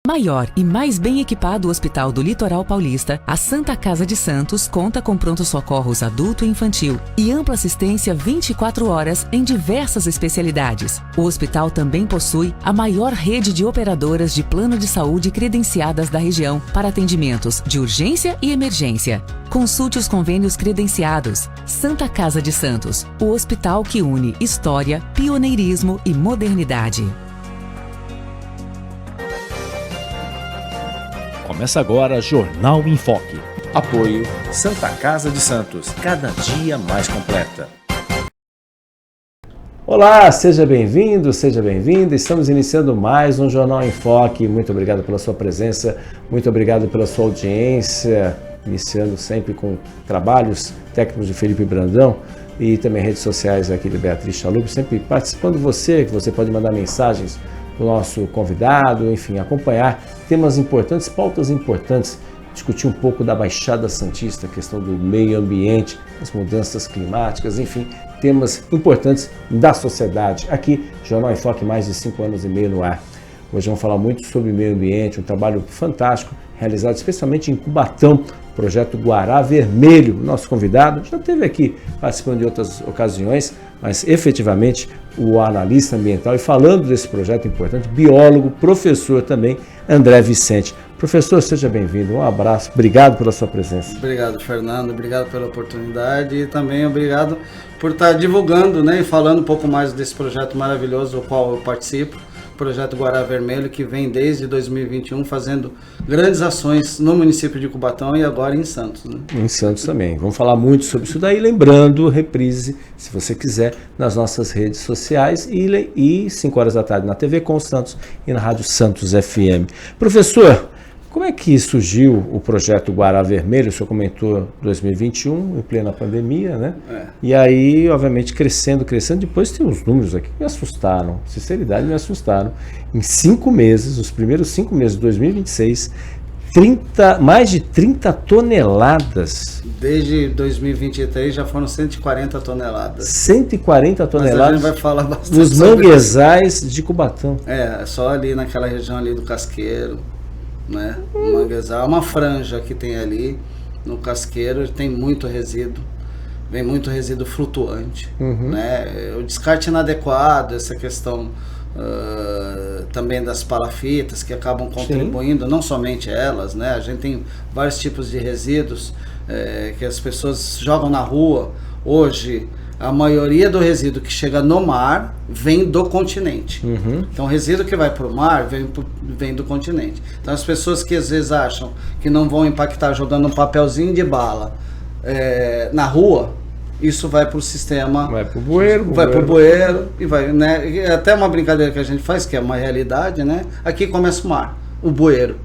Maior e mais bem equipado hospital do Litoral Paulista, a Santa Casa de Santos conta com pronto-socorros adulto e infantil e ampla assistência 24 horas em diversas especialidades. O hospital também possui a maior rede de operadoras de plano de saúde credenciadas da região para atendimentos de urgência e emergência. Consulte os convênios credenciados. Santa Casa de Santos, o hospital que une história, pioneirismo e modernidade. Começa agora Jornal em Foque. Apoio Santa Casa de Santos, cada dia mais completa. Olá, seja bem-vindo, seja bem-vinda. Estamos iniciando mais um Jornal em Foque. Muito obrigado pela sua presença, muito obrigado pela sua audiência. Iniciando sempre com trabalhos técnicos de Felipe Brandão e também redes sociais aqui de Beatriz Chalub, sempre participando você, que você pode mandar mensagens do nosso convidado, enfim, acompanhar temas importantes, pautas importantes, discutir um pouco da Baixada Santista, a questão do meio ambiente, as mudanças climáticas, enfim, temas importantes da sociedade. Aqui, Jornal em Foque, mais de 5 anos e meio no ar. Hoje vamos falar muito sobre meio ambiente, um trabalho fantástico, realizado especialmente em Cubatão, projeto Guará Vermelho. Nosso convidado já esteve aqui participando de outras ocasiões, mas efetivamente o analista ambiental e falando desse projeto importante, biólogo, professor também, André Vicente. Professor, seja bem-vindo, um abraço, obrigado pela sua presença. Obrigado, Fernando, obrigado pela oportunidade e também obrigado por estar divulgando, né, e falando um pouco mais desse projeto maravilhoso do qual eu participo. Projeto Guará Vermelho, que vem desde 2021 fazendo grandes ações no município de Cubatão e agora em Santos. Né? Em Santos também. Vamos falar muito sobre isso daí, lembrando, reprise, se você quiser, nas nossas redes sociais e 5 horas da tarde na TV com Santos e na Rádio Santos FM. Professor, como é que surgiu o projeto Guará Vermelho? O senhor comentou 2021, em plena pandemia, né? E aí, obviamente, crescendo. Depois tem uns números aqui que me assustaram. Sinceridade, me assustaram. Em 5 meses, os primeiros 5 meses de 2026, mais de 30 toneladas. Desde 2023 já foram 140 toneladas. 140 toneladas. Mas a gente vai falar bastante nos manguezais de Cubatão. Só ali naquela região ali do Casqueiro. Né? O manguezal é uma franja que tem ali no Casqueiro, tem muito resíduo, vem muito resíduo flutuante, né? O descarte inadequado, essa questão também das palafitas que acabam contribuindo, não somente elas, né? A gente tem vários tipos de resíduos que as pessoas jogam na rua. Hoje a maioria do resíduo que chega no mar vem do continente. Então o resíduo que vai para o mar vem do continente. Então as pessoas que às vezes acham que não vão impactar jogando um papelzinho de bala na rua, isso vai para o sistema... Vai para o bueiro. Vai para o bueiro e vai, né? E até uma brincadeira que a gente faz, que é uma realidade, né? Aqui começa o mar, o bueiro.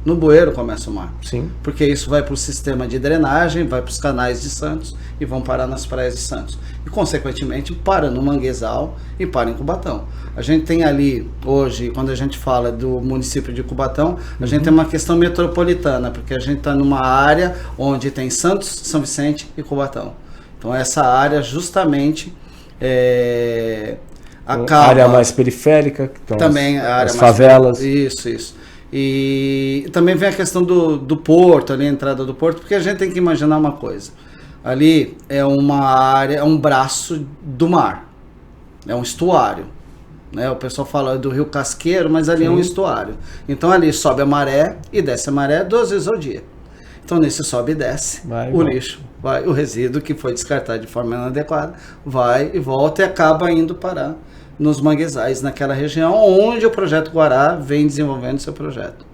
No bueiro começa o mar. Sim. Porque isso vai para o sistema de drenagem, vai para os canais de Santos e vão parar nas praias de Santos. E, consequentemente, para no manguezal e para em Cubatão. A gente tem ali, hoje, quando a gente fala do município de Cubatão, a gente tem uma questão metropolitana, porque a gente está numa área onde tem Santos, São Vicente e Cubatão. Então, essa área, justamente, acaba... A área mais periférica, que estão também a área as favelas. Isso. E também vem a questão do porto, ali a entrada do porto, porque a gente tem que imaginar uma coisa. Ali é uma área, é um braço do mar, é um estuário. Né? O pessoal fala do Rio Casqueiro, mas ali é um estuário. Então ali sobe a maré e desce a maré 2 vezes ao dia. Então nesse sobe e desce, lixo, o resíduo que foi descartado de forma inadequada, vai e volta e acaba indo parar nos manguezais, naquela região onde o Projeto Guará vem desenvolvendo seu projeto.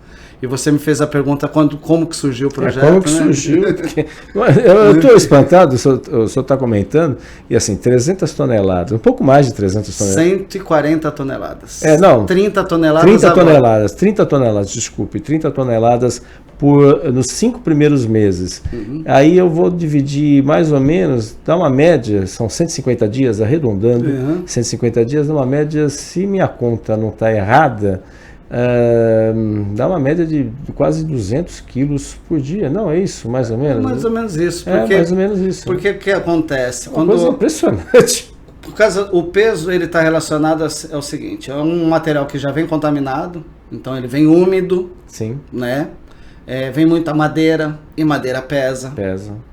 E você me fez a pergunta como que surgiu o projeto. Como que surgiu? Porque eu estou espantado, o senhor está comentando, e assim, 300 toneladas, um pouco mais de 300 toneladas. 140 toneladas. 30 toneladas. 30 toneladas, desculpe, 30 toneladas nos 5 primeiros meses. Aí eu vou dividir mais ou menos, dá uma média, são 150 dias, arredondando, 150 dias, dá uma média, se minha conta não está errada, dá uma média de quase 200 quilos por dia. Não, é isso, mais ou menos? Mais ou menos isso. Mais ou menos isso. Porque o que acontece? Uma coisa impressionante. Por causa, o peso ele está relacionado ao seguinte, é um material que já vem contaminado, então ele vem úmido, Sim. né? Vem muita madeira, e madeira pesa.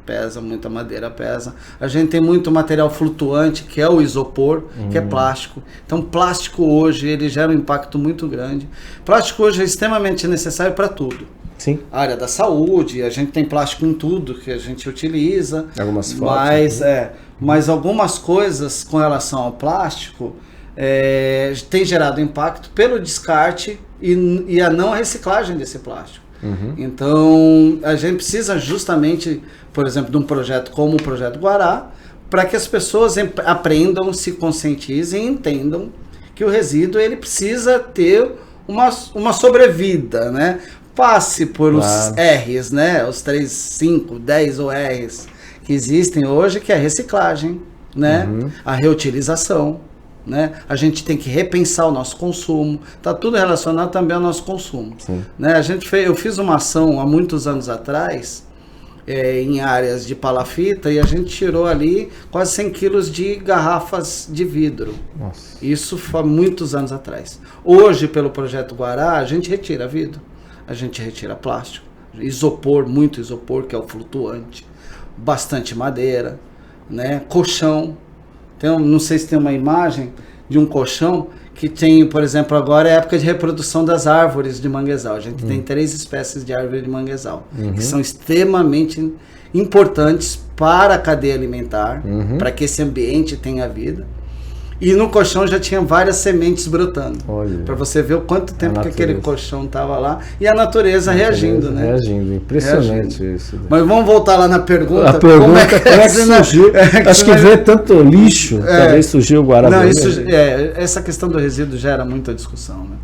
Pesa. Muita madeira pesa. A gente tem muito material flutuante, que é o isopor, que é plástico. Então, plástico hoje, ele gera um impacto muito grande. Plástico hoje é extremamente necessário para tudo. Sim. A área da saúde, a gente tem plástico em tudo que a gente utiliza. Algumas fotos. Mas algumas coisas com relação ao plástico tem gerado impacto pelo descarte e a não reciclagem desse plástico. Então, a gente precisa justamente, por exemplo, de um projeto como o Projeto Guará, para que as pessoas aprendam, se conscientizem e entendam que o resíduo ele precisa ter uma sobrevida, né? Passe por os R's, né? Os 3, 5, 10 ORs que existem hoje, que é a reciclagem, né? A reutilização, né? A gente tem que repensar o nosso consumo. Está tudo relacionado também ao nosso consumo. Né? Eu fiz uma ação há muitos anos atrás em áreas de palafita e a gente tirou ali quase 100 quilos de garrafas de vidro. Nossa. Isso foi muitos anos atrás. Hoje, pelo Projeto Guará, a gente retira vidro, a gente retira plástico, isopor, muito isopor, que é o flutuante, bastante madeira, né? Colchão. Não sei se tem uma imagem de um colchão que tem, por exemplo, agora é a época de reprodução das árvores de manguezal. A gente tem 3 espécies de árvore de manguezal, que são extremamente importantes para a cadeia alimentar, para que esse ambiente tenha vida. E no colchão já tinha várias sementes brotando. Para você ver o quanto tempo que aquele colchão estava lá. E a natureza reagindo, né? Reagindo, impressionante isso. Mas vamos voltar lá na pergunta. A pergunta, como é que surgiu? Acho que vê tanto lixo, talvez surgiu o Guará. Não, essa questão do resíduo gera muita discussão, né?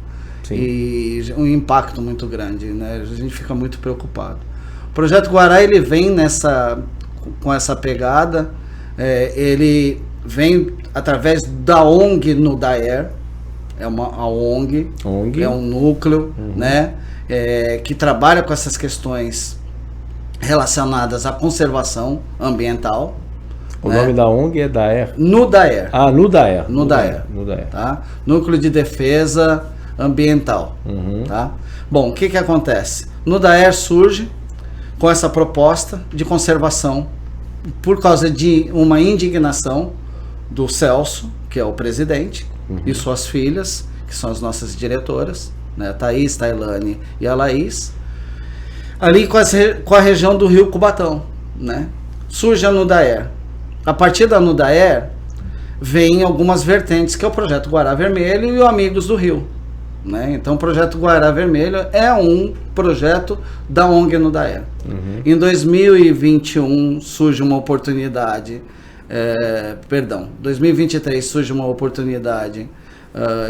Sim. E um impacto muito grande, né? A gente fica muito preocupado. O Projeto Guará, ele vem com essa pegada, ele vem através da ONG no DAER, a ONG, é um núcleo, né, que trabalha com essas questões relacionadas à conservação ambiental. O nome da ONG é DAER? No DAER. Ah, no DAER. No DAER. Tá? Núcleo de Defesa Ambiental. Tá? Bom, o que acontece? No DAER surge com essa proposta de conservação por causa de uma indignação do Celso, que é o presidente, e suas filhas, que são as nossas diretoras, né, a Thaís, Tailane e a Laís, ali com a região do Rio Cubatão, né? Surge a Nudaer. A partir da Nudaer, vem algumas vertentes, que é o Projeto Guará Vermelho e o Amigos do Rio, né? Então, o Projeto Guará Vermelho é um projeto da ONG Nudaer. Em 2021 surge uma oportunidade, 2023 surge uma oportunidade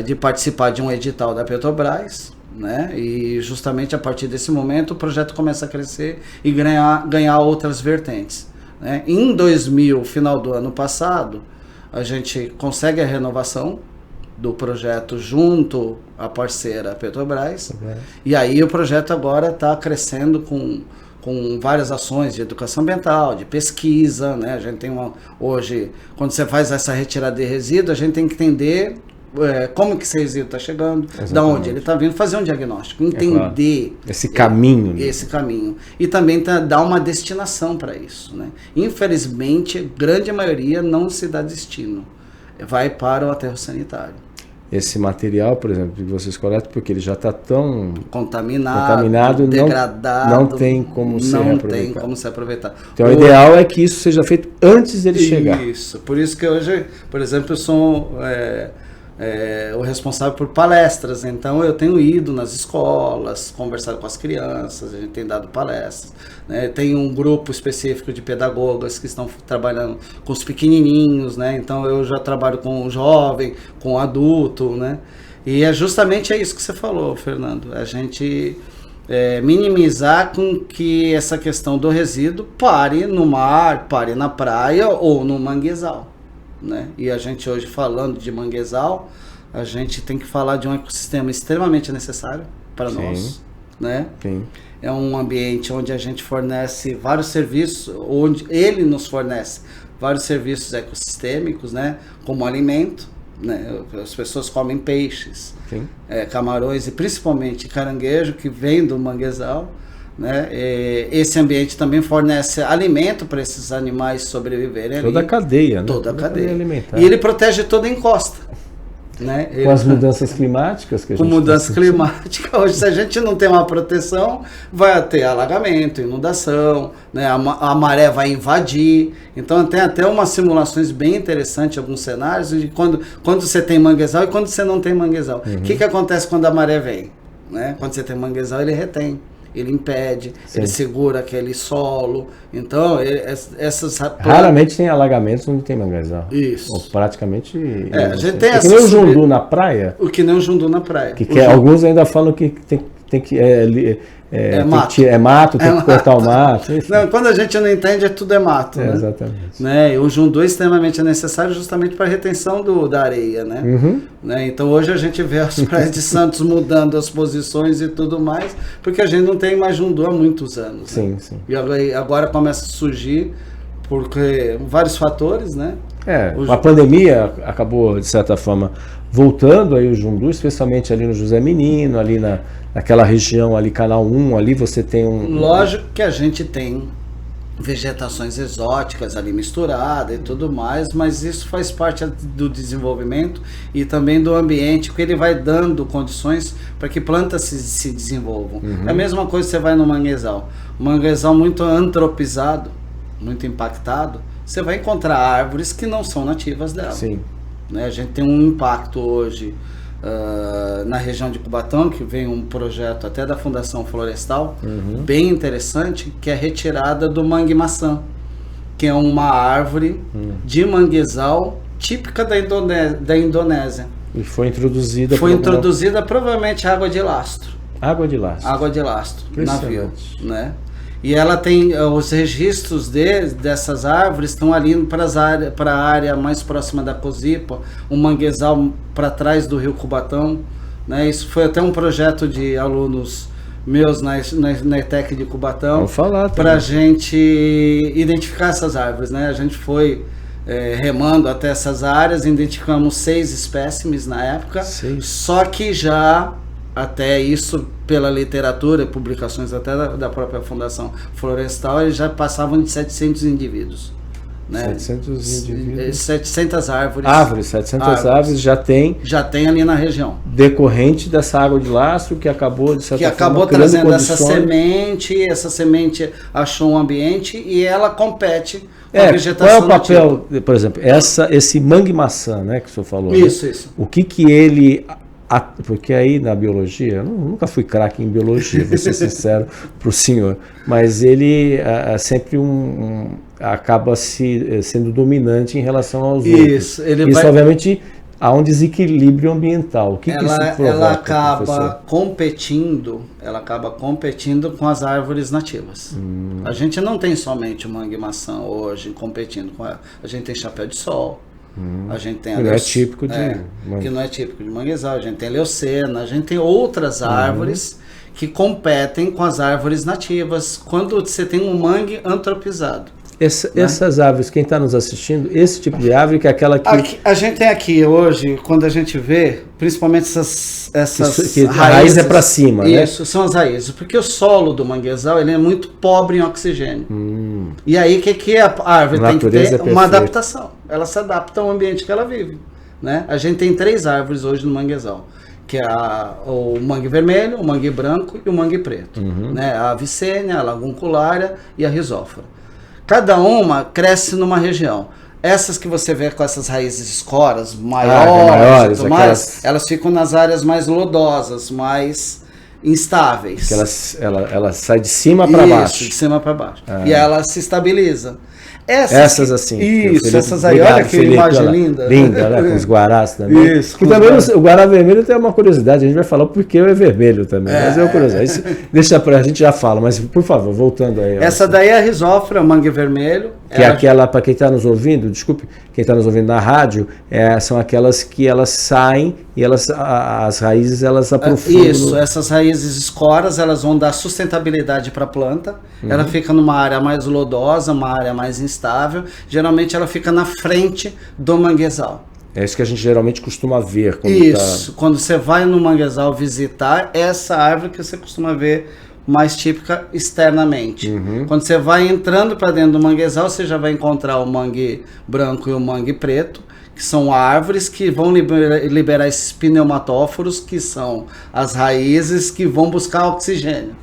de participar de um edital da Petrobras, né? E justamente a partir desse momento o projeto começa a crescer e ganhar outras vertentes, né? Em final do ano passado, a gente consegue a renovação do projeto junto à parceira Petrobras, e aí o projeto agora está crescendo com várias ações de educação ambiental, de pesquisa, né? A gente tem hoje, quando você faz essa retirada de resíduo, a gente tem que entender como que esse resíduo está chegando, de onde ele está vindo, fazer um diagnóstico, entender esse caminho. Esse caminho. E também dar uma destinação para isso, né? Infelizmente, a grande maioria não se dá destino, vai para o aterro sanitário. Esse material, por exemplo, que vocês coletam, porque ele já está tão contaminado, degradado, não tem como ser aproveitado. Então, o ideal é que isso seja feito antes dele chegar. Isso, por isso que hoje, por exemplo, eu sou o responsável por palestras, então eu tenho ido nas escolas, conversado com as crianças, a gente tem dado palestras, né? Tem um grupo específico de pedagogas que estão trabalhando com os pequenininhos, né? Então eu já trabalho com o jovem, com o adulto, né? E é justamente isso que você falou, Fernando, a gente minimizar com que essa questão do resíduo pare no mar, pare na praia ou no manguezal, né? E a gente hoje, falando de manguezal, a gente tem que falar de um ecossistema extremamente necessário para nós, né? Sim. É um ambiente onde a gente fornece vários serviços, onde ele nos fornece vários serviços ecossistêmicos, né? Como alimento, né? As pessoas comem peixes, Sim. Camarões e principalmente caranguejo que vem do manguezal, né? Esse ambiente também fornece alimento para esses animais sobreviverem. Toda a cadeia, né? Toda a cadeia alimentar. E ele protege toda a encosta, né? Com as mudanças climáticas que a gente Com mudança tá climática, hoje se a gente não tem uma proteção, vai ter alagamento, inundação, né? A maré vai invadir. Então tem até umas simulações bem interessantes, alguns cenários, de quando você tem manguezal e quando você não tem manguezal. O que acontece quando a maré vem? Né? Quando você tem manguezal, ele retém. Ele impede, Sim. ele segura aquele solo. Então, essas... Raramente tem alagamentos onde tem manguezal. Isso. Ou praticamente... a gente tem que nem o jundu na praia. O que nem o jundu na praia. Alguns ainda falam que tem que... mato, tem que cortar o mato. Enfim. Não, quando a gente não entende, tudo é mato. Né? Exatamente. Né? E o jundu é extremamente necessário justamente para a retenção da areia. Né? Né? Então hoje a gente vê as praias de Santos mudando as posições e tudo mais, porque a gente não tem mais jundu há muitos anos. Sim, né? sim. E agora começa a surgir porque vários fatores, né? A pandemia acabou, de certa forma, voltando aí o jundu, especialmente ali no José Menino, ali naquela região ali, Canal 1, ali você tem Lógico que a gente tem vegetações exóticas ali misturadas e tudo mais, mas isso faz parte do desenvolvimento e também do ambiente, que ele vai dando condições para que plantas se desenvolvam. É a mesma coisa que você vai no manguezal. Um manguezal muito antropizado, muito impactado, você vai encontrar árvores que não são nativas dela. Sim. Né? A gente tem um impacto hoje na região de Cubatão, que vem um projeto até da Fundação Florestal, bem interessante, que é a retirada do mangue-maçã, que é uma árvore de manguezal típica da Indonésia. E foi introduzida... Provavelmente água de lastro. Água de lastro. Água de lastro, navio, né? E ela tem os registros dessas árvores estão ali para a área mais próxima da Cozipa, um manguezal para trás do Rio Cubatão, né? Isso foi até um projeto de alunos meus na ETEC de Cubatão, para a gente identificar essas árvores, né? A gente foi remando até essas áreas, identificamos 6 espécimes na época, só que já até isso, pela literatura, publicações até da própria Fundação Florestal, eles já passavam de 700 indivíduos. Né? 700 indivíduos. 700 árvores. 700 árvores já tem ali na região. Decorrente dessa água de lastro que acabou, de certa forma, acabou trazendo essa semente achou um ambiente e ela compete com a vegetação. Qual é o papel, por exemplo, esse mangue-maçã, né, que o senhor falou? Isso. O que ele... Porque aí na biologia, eu nunca fui craque em biologia, vou ser sincero para o senhor, mas ele é sempre acaba sendo dominante em relação aos outros. Isso obviamente há um desequilíbrio ambiental. O que isso provoca? Ela acaba competindo com as árvores nativas. A gente não tem somente o mangue-maçã hoje competindo com ela. A gente tem chapéu de sol. A gente tem que não é típico de manguezal, a gente tem leucena, a gente tem outras árvores que competem com as árvores nativas quando você tem um mangue antropizado. Essas árvores, quem está nos assistindo, esse tipo de árvore que é aquela que... A gente tem aqui hoje, quando a gente vê, principalmente essas que raízes... A raiz é para cima, né? Isso, são as raízes. Porque o solo do manguezal, ele é muito pobre em oxigênio. E aí, o que a árvore tem que ter? Uma adaptação. Ela se adapta ao ambiente que ela vive. Né? A gente tem 3 árvores hoje no manguezal, que é o mangue vermelho, o mangue branco e o mangue preto. Né? A avicênia, a lagunculária e a risófora. Cada uma cresce numa região. Essas que você vê com essas raízes escoras maiores e tudo mais, elas ficam nas áreas mais lodosas, mais instáveis. Que ela sai de cima para baixo. Isso, de cima para baixo. E ela se estabiliza. Essas assim. Isso, essas aí, olha que imagem linda. Linda, né? Com os guarás também. Isso. Que também o guará vermelho tem uma curiosidade, a gente vai falar porque é vermelho também. Mas é uma curiosidade. Deixa a gente já fala, mas por favor, voltando aí. Essa daí é a risófora, mangue vermelho. Que é aquela, para quem está nos ouvindo, desculpe, quem está nos ouvindo na rádio, são aquelas que elas saem e as raízes elas aprofundam. Isso, essas raízes escoras, elas vão dar sustentabilidade para a planta. Ela fica numa área mais lodosa, uma área mais instável. Geralmente ela fica na frente do manguezal. É isso que a gente geralmente costuma ver. Quando Isso, quando você vai no manguezal visitar, essa árvore que você costuma ver mais típica externamente. Quando você vai entrando para dentro do manguezal, você já vai encontrar o mangue branco e o mangue preto, que são árvores que vão liberar esses pneumatóforos, que são as raízes que vão buscar oxigênio,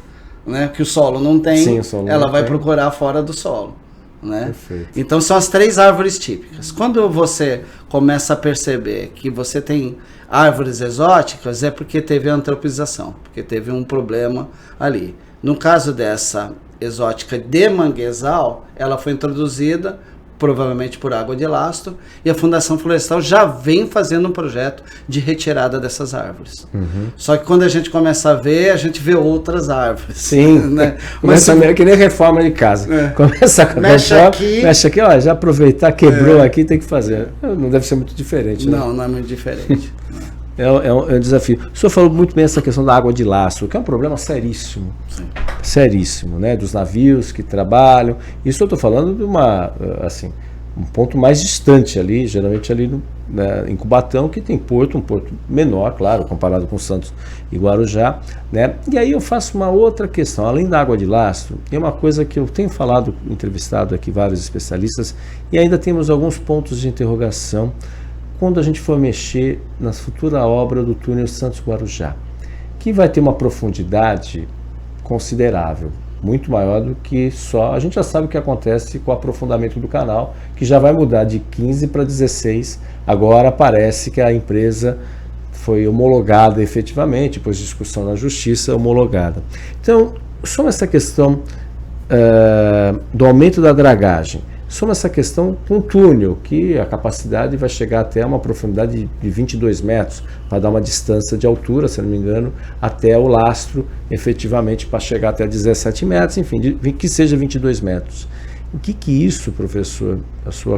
né? Que o solo não tem, Sim, o solo ela não vai tem. procurar fora do solo. Né? Perfeito. Então são as 3 árvores típicas. Quando você começa a perceber que você tem árvores exóticas, é porque teve antropização, porque teve um problema ali. No caso dessa exótica de manguezal, ela foi introduzida provavelmente por água de lastro, e a Fundação Florestal já vem fazendo um projeto de retirada dessas árvores. Só que quando a gente começa a ver, a gente vê outras árvores. Sim, né? começa meio que nem reforma de casa. Começa a Mexe aqui, ó, já aproveitar, quebrou aqui, tem que fazer. Não deve ser muito diferente, né? Não é muito diferente. É um desafio. O senhor falou muito bem essa questão da água de lastro, que é um problema seríssimo. Sim. Seríssimo, né? Dos navios que trabalham. Isso eu estou falando de um ponto mais distante ali, geralmente ali em Cubatão, que tem um porto menor, claro, comparado com Santos e Guarujá, né? E aí eu faço uma outra questão, além da água de lastro, é uma coisa que eu tenho falado, entrevistado aqui vários especialistas, e ainda temos alguns pontos de interrogação quando a gente for mexer na futura obra do túnel Santos-Guarujá, que vai ter uma profundidade considerável, muito maior do que só... A gente já sabe o que acontece com o aprofundamento do canal, que já vai mudar de 15 para 16, agora parece que a empresa foi homologada efetivamente, depois de discussão na justiça, homologada. Então, soma essa questão do aumento da dragagem, soma essa questão com o túnel, que a capacidade vai chegar até uma profundidade de 22 metros, para dar uma distância de altura, se não me engano, até o lastro, efetivamente, para chegar até 17 metros, enfim, que seja 22 metros. O que isso, professor,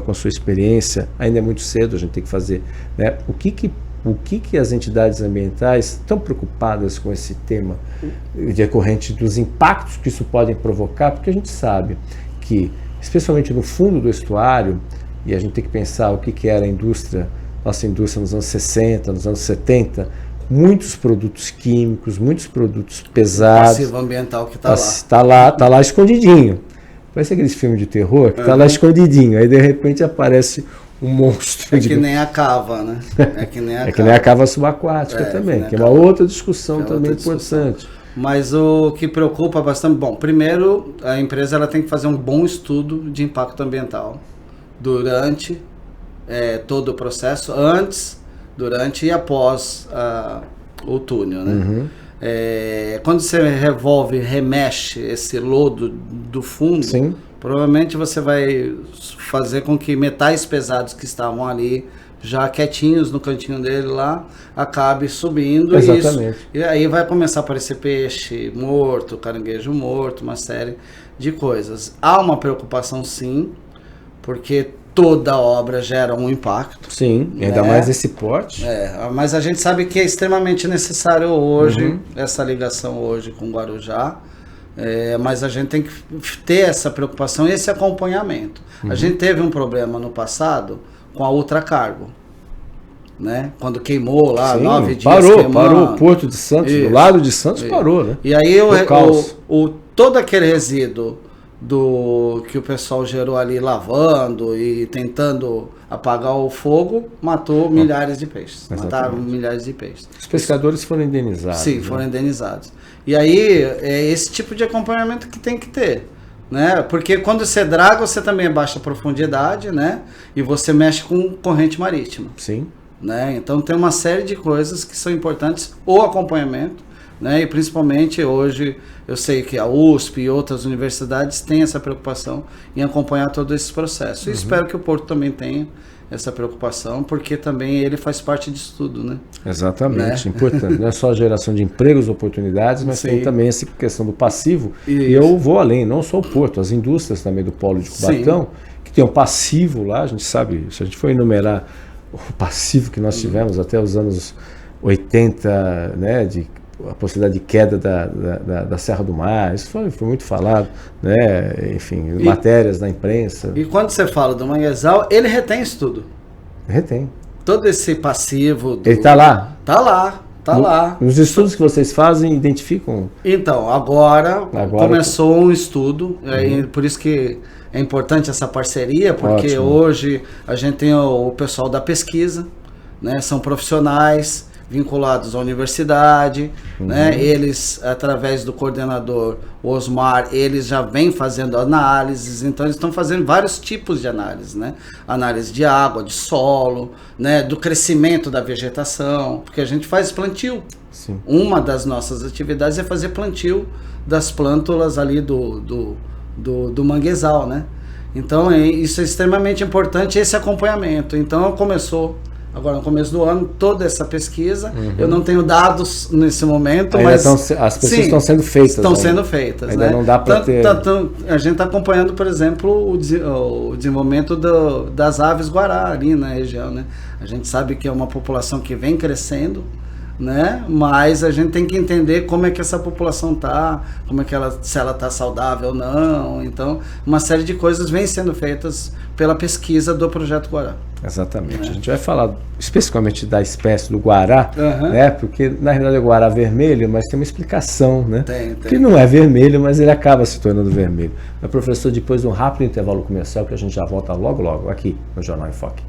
com a sua experiência, ainda é muito cedo, a gente tem que fazer, né? O que as entidades ambientais estão preocupadas com esse tema decorrente dos impactos que isso pode provocar? Porque a gente sabe que, especialmente no fundo do estuário, e a gente tem que pensar o que era a indústria, nossa indústria nos anos 60, nos anos 70, muitos produtos químicos, muitos produtos pesados. O passivo ambiental que está lá. Está lá escondidinho. Parece aqueles filmes de terror que está lá escondidinho, aí de repente aparece um monstro. É que nem a cava, né? É que nem a cava subaquática também, que é uma outra discussão também importante. Mas o que preocupa bastante... Bom, primeiro, a empresa ela tem que fazer um bom estudo de impacto ambiental durante todo o processo, antes, durante e após o túnel, né? Quando você remexe esse lodo do fundo, sim, provavelmente você vai fazer com que metais pesados que estavam ali já quietinhos no cantinho dele lá, acabe subindo. Exatamente. E aí vai começar a aparecer peixe morto, caranguejo morto, uma série de coisas. Há uma preocupação sim, porque toda obra gera um impacto. Sim, ainda mais esse porte. Mas a gente sabe que é extremamente necessário hoje, essa ligação hoje com Guarujá, mas a gente tem que ter essa preocupação e esse acompanhamento. A gente teve um problema no passado com a Ultracargo, né? Quando queimou lá, sim, 9 dias parou o Porto de Santos, do lado de Santos parou, né? E aí todo aquele resíduo que o pessoal gerou ali lavando e tentando apagar o fogo, matou milhares de peixes. Exatamente. Mataram milhares de peixes. Os pescadores foram indenizados. Sim, foram indenizados. E aí é esse tipo de acompanhamento que tem que ter, né? Porque quando você draga, você também baixa a profundidade, né? E você mexe com corrente marítima. Sim. Né? Então tem uma série de coisas que são importantes, o acompanhamento, né? E principalmente hoje eu sei que a USP e outras universidades têm essa preocupação em acompanhar todo esse processo. E espero que o Porto também tenha essa preocupação, porque também ele faz parte disso tudo, né? Exatamente, importante. Não é só a geração de empregos, oportunidades, mas sim, tem também essa questão do passivo. E eu vou além, não só o Porto, as indústrias também do Polo de Cubatão, sim, que tem um passivo lá, a gente sabe, se a gente for enumerar o passivo que nós tivemos até os anos 80, né, a possibilidade de queda da Serra do Mar, isso foi muito falado, né? Enfim, matérias na imprensa. E quando você fala do manguezal, ele retém isso tudo. Retém. todo esse passivo... Ele está lá? Tá lá. Tá lá. Nos estudos que vocês fazem, identificam? Então, agora começou um estudo, por isso que é importante essa parceria, porque hoje a gente tem o pessoal da pesquisa, né? São profissionais vinculados à universidade, né? Eles, através do coordenador Osmar, eles já vêm fazendo análises, então eles estão fazendo vários tipos de análise, né? Análise de água, de solo, né? Do crescimento da vegetação, porque a gente faz plantio. Sim. Uma das nossas atividades é fazer plantio das plântulas ali do manguezal, né? Então isso é extremamente importante, esse acompanhamento. Então começou agora no começo do ano toda essa pesquisa. Eu não tenho dados nesse momento, ainda mas as pesquisas estão sendo feitas. Estão sendo feitas, ainda né? Não dá para ter. A gente está acompanhando, por exemplo, o desenvolvimento das aves guará ali na região, né? A gente sabe que é uma população que vem crescendo, né? Mas a gente tem que entender como é que essa população tá, como é que se ela tá saudável ou não. Então, uma série de coisas vem sendo feitas pela pesquisa do Projeto Guará. Exatamente. A gente vai falar especificamente da espécie do guará, né? Porque na realidade é o guará vermelho, mas tem uma explicação, né? Tem. Que não é vermelho, mas ele acaba se tornando vermelho. Mas, professor, depois de um rápido intervalo comercial, que a gente já volta logo aqui no Jornal em Foque.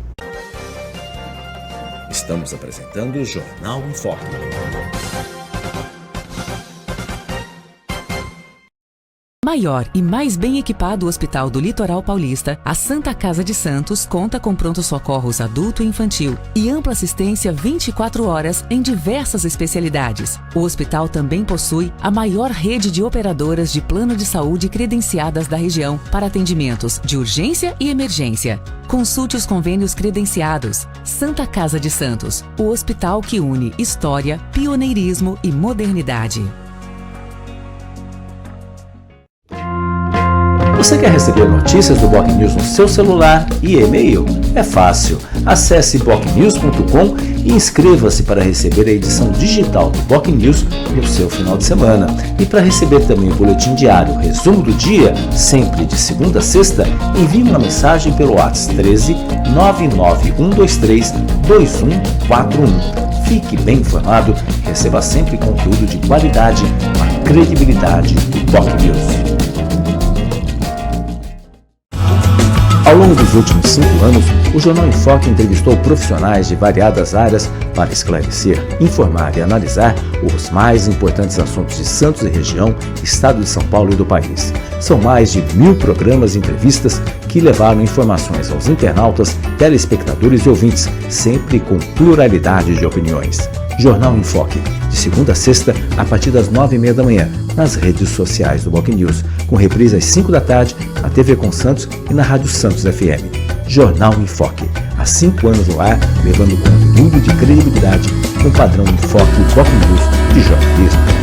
Estamos apresentando o Jornal em Foque. Maior e mais bem equipado Hospital do Litoral Paulista, a Santa Casa de Santos conta com pronto-socorros adulto e infantil e ampla assistência 24 horas em diversas especialidades. O hospital também possui a maior rede de operadoras de plano de saúde credenciadas da região para atendimentos de urgência e emergência. Consulte os convênios credenciados. Santa Casa de Santos, o hospital que une história, pioneirismo e modernidade. Você quer receber notícias do Boc News no seu celular e e-mail? É fácil. Acesse bocnews.com e inscreva-se para receber a edição digital do Boc News no seu final de semana. E para receber também o boletim diário, resumo do dia, sempre de segunda a sexta, envie uma mensagem pelo WhatsApp 13 99123 2141. Fique bem informado e receba sempre conteúdo de qualidade com a credibilidade do Boc News. Ao longo dos últimos 5 anos, o Jornal em Foque entrevistou profissionais de variadas áreas para esclarecer, informar e analisar os mais importantes assuntos de Santos e região, estado de São Paulo e do país. São mais de 1000 programas e entrevistas que levaram informações aos internautas, telespectadores e ouvintes, sempre com pluralidade de opiniões. Jornal em Foque, de segunda a sexta, a partir das 9h30 da manhã, nas redes sociais do Boc News, com reprise às 5 da tarde, na TV Com Santos e na Rádio Santos FM. Jornal em Foque, há 5 anos no ar, levando conteúdo de credibilidade com padrão em Foque e Boc News de jornalismo.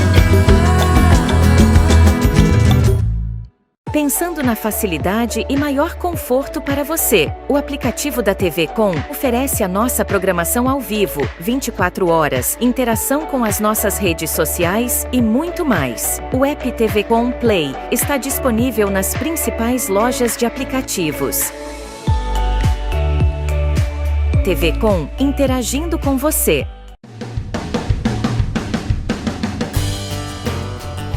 Pensando na facilidade e maior conforto para você, o aplicativo da TV Com oferece a nossa programação ao vivo, 24 horas, interação com as nossas redes sociais e muito mais. O app TV Com Play está disponível nas principais lojas de aplicativos. TV Com, interagindo com você.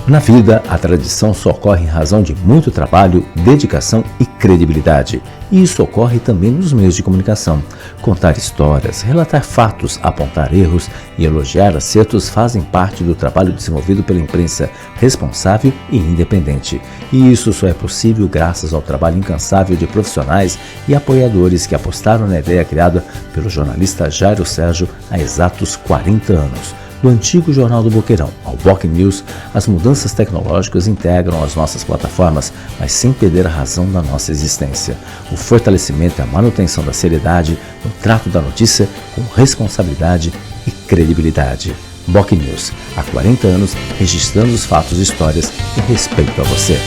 Na vida, a tradição só ocorre em razão de muito trabalho, dedicação e credibilidade. E isso ocorre também nos meios de comunicação. Contar histórias, relatar fatos, apontar erros e elogiar acertos fazem parte do trabalho desenvolvido pela imprensa responsável e independente. E isso só é possível graças ao trabalho incansável de profissionais e apoiadores que apostaram na ideia criada pelo jornalista Jairo Sérgio há exatos 40 anos. Do antigo Jornal do Boqueirão ao Boc News, as mudanças tecnológicas integram as nossas plataformas, mas sem perder a razão da nossa existência. O fortalecimento e a manutenção da seriedade no trato da notícia com responsabilidade e credibilidade. Boc News, há 40 anos, registrando os fatos e histórias em respeito a você.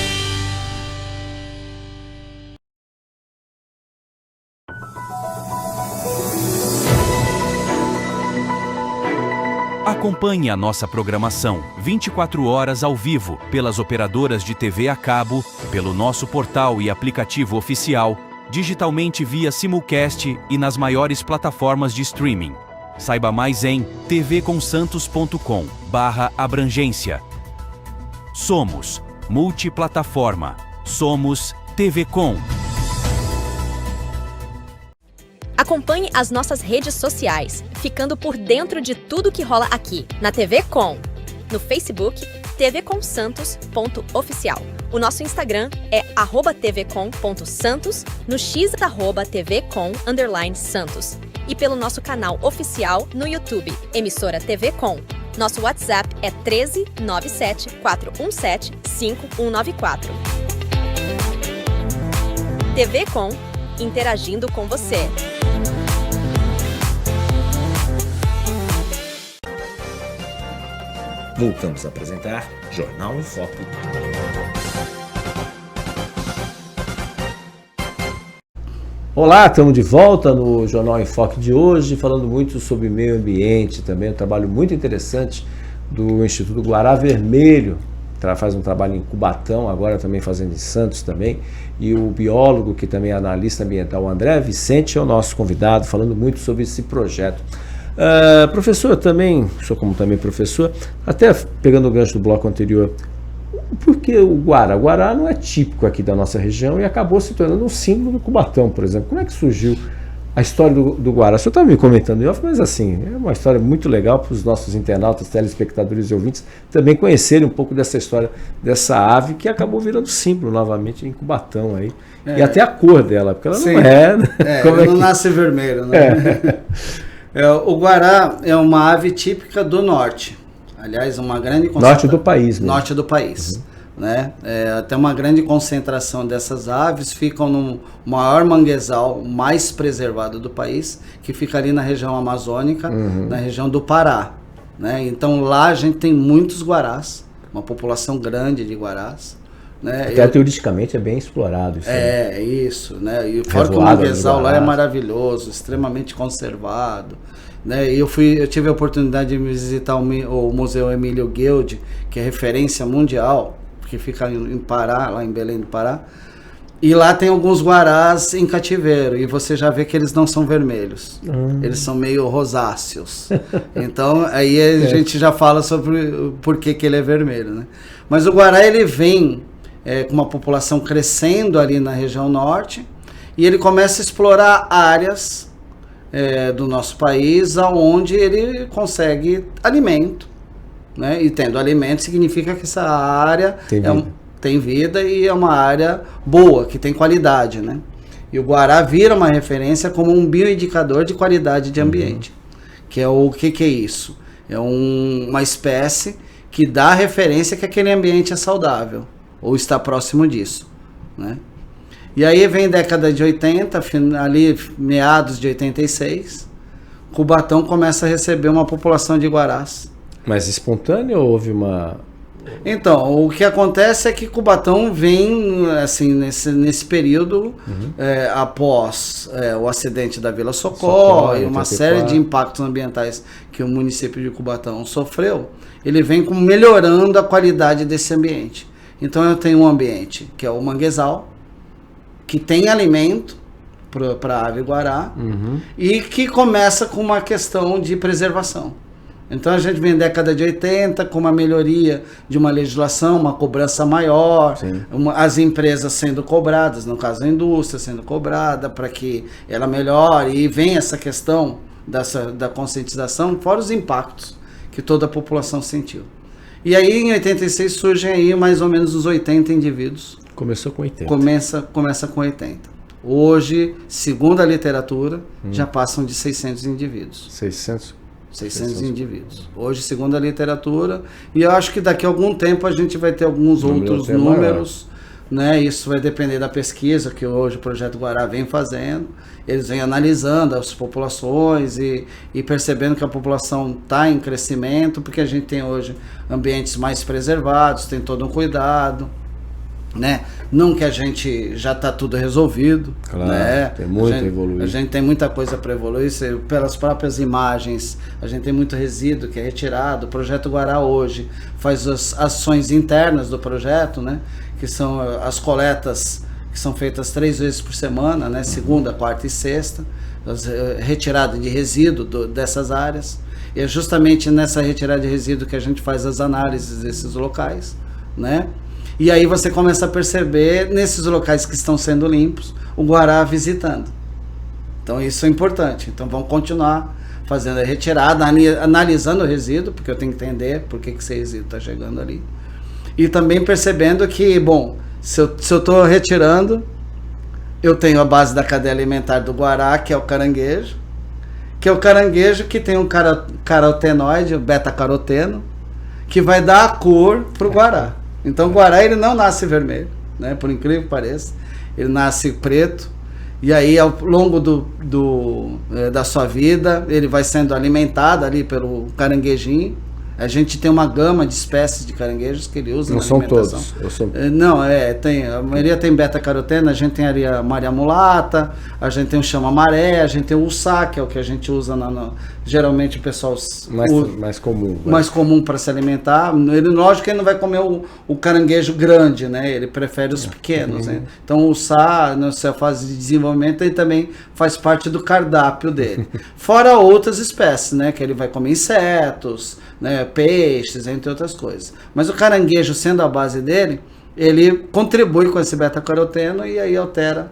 Acompanhe a nossa programação 24 horas ao vivo pelas operadoras de TV a cabo, pelo nosso portal e aplicativo oficial, digitalmente via simulcast e nas maiores plataformas de streaming. Saiba mais em tvcomsantos.com/abrangência. Somos multiplataforma. Somos TV Com. Acompanhe as nossas redes sociais, ficando por dentro de tudo que rola aqui, na TV Com. No Facebook, tvcomsantos.oficial. O nosso Instagram é @tvcom.santos, no X @tvcom_santos. E pelo nosso canal oficial no YouTube, emissora TV Com. Nosso WhatsApp é 13 97 417 5194. TV Com, interagindo com você. Voltamos a apresentar Jornal em Foco. Olá, estamos de volta no Jornal em Foco de hoje, falando muito sobre meio ambiente também, um trabalho muito interessante do Instituto Guará Vermelho, faz um trabalho em Cubatão, agora também fazendo em Santos também, e o biólogo, que também é analista ambiental, André Vicente, é o nosso convidado, falando muito sobre esse projeto. Professor, também, sou como também professor, até pegando o gancho do bloco anterior, por que o Guará? O Guará não é típico aqui da nossa região e acabou se tornando um símbolo do Cubatão, por exemplo. Como é que surgiu a história do Guará? O senhor estava me comentando em off, mas assim, é uma história muito legal para os nossos internautas, telespectadores e ouvintes também conhecerem um pouco dessa história, dessa ave que acabou virando símbolo novamente em Cubatão aí. E até a cor dela, porque ela não é... Não nasce vermelho, né? O Guará é uma ave típica do norte. Aliás, uma grande concentração... Norte do país mesmo. Norte do país. Né? Até uma grande concentração dessas aves ficam no maior manguezal mais preservado do país, que fica ali na região amazônica, na região do Pará. Né? Então lá a gente tem muitos guarás, uma população grande de guarás. Né? Até turisticamente é bem explorado isso. Isso, né? E fora que o manguezal lá é maravilhoso, extremamente conservado. Né? Eu tive a oportunidade de visitar o Museu Emílio Guild, que é referência mundial, que fica em Pará, lá em Belém do Pará. E lá tem alguns guarás em cativeiro, e você já vê que eles não são vermelhos. Eles são meio rosáceos. Então, aí a gente já fala sobre por que ele é vermelho, né? Mas o guará, ele vem com uma população crescendo ali na região norte, e ele começa a explorar áreas do nosso país, onde ele consegue alimento. Né? E tendo alimento significa que essa área tem vida e é uma área boa, que tem qualidade. Né? E o guará vira uma referência como um bioindicador de qualidade de ambiente. Que é o que é isso? É uma espécie que dá referência que aquele ambiente é saudável, ou está próximo disso. Né? E aí vem década de 80, ali meados de 86, Cubatão começa a receber uma população de guarás. Mas espontâneo ou houve uma... Então, o que acontece é que Cubatão vem, assim, nesse período, após o acidente da Vila Socorro e uma série de impactos ambientais que o município de Cubatão sofreu, ele vem melhorando a qualidade desse ambiente. Então eu tenho um ambiente que é o manguezal, que tem alimento para a ave guará, e que começa com uma questão de preservação. Então a gente vem década de 80 com uma melhoria de uma legislação, uma cobrança maior, as empresas sendo cobradas, no caso a indústria sendo cobrada para que ela melhore, e vem essa questão da conscientização, fora os impactos que toda a população sentiu. E aí em 86 surgem aí mais ou menos os 80 indivíduos. Começou com 80. Começa com 80. Hoje, segundo a literatura, já passam de 600 indivíduos. 600 indivíduos. Hoje, segundo a literatura, e eu acho que daqui a algum tempo a gente vai ter alguns outros números, né? Isso vai depender da pesquisa que hoje o Projeto Guará vem fazendo. Eles vêm analisando as populações e percebendo que a população está em crescimento, porque a gente tem hoje ambientes mais preservados, tem todo um cuidado, né? Não que a gente já está tudo resolvido, claro, né? Tem muito a evoluir. A gente tem muita coisa para evoluir, pelas próprias imagens, a gente tem muito resíduo que é retirado. O Projeto Guará hoje faz as ações internas do projeto, né? Que são as coletas que são feitas 3 vezes por semana, né? Segunda, quarta e sexta, retirada de resíduo dessas áreas. E é justamente nessa retirada de resíduo que a gente faz as análises desses locais, né? E aí você começa a perceber, nesses locais que estão sendo limpos, o Guará visitando. Então isso é importante. Então vamos continuar fazendo a retirada, analisando o resíduo, porque eu tenho que entender por que esse resíduo está chegando ali. E também percebendo que, bom, se eu estou retirando, eu tenho a base da cadeia alimentar do Guará, que é o caranguejo, que tem um carotenoide, o beta-caroteno, que vai dar a cor para o Guará. Então o Guará, ele não nasce vermelho, né? Por incrível que pareça, ele nasce preto, e aí ao longo da sua vida, ele vai sendo alimentado ali pelo caranguejinho. A gente tem uma gama de espécies de caranguejos que ele usa na alimentação. Não são todos. Não, a maioria tem beta-caroteno, a gente tem ali a Maria Mulata, a gente tem o chama-maré, a gente tem o uçá, que é o que a gente usa, geralmente o pessoal mais comum. Mais comum para se alimentar. Lógico que ele não vai comer o caranguejo grande, né? Ele prefere os pequenos, né? Então o uçá, na sua fase de desenvolvimento, ele também faz parte do cardápio dele. Fora outras espécies, né? Que ele vai comer insetos, né, peixes, entre outras coisas. Mas o caranguejo, sendo a base dele, ele contribui com esse beta-caroteno e aí altera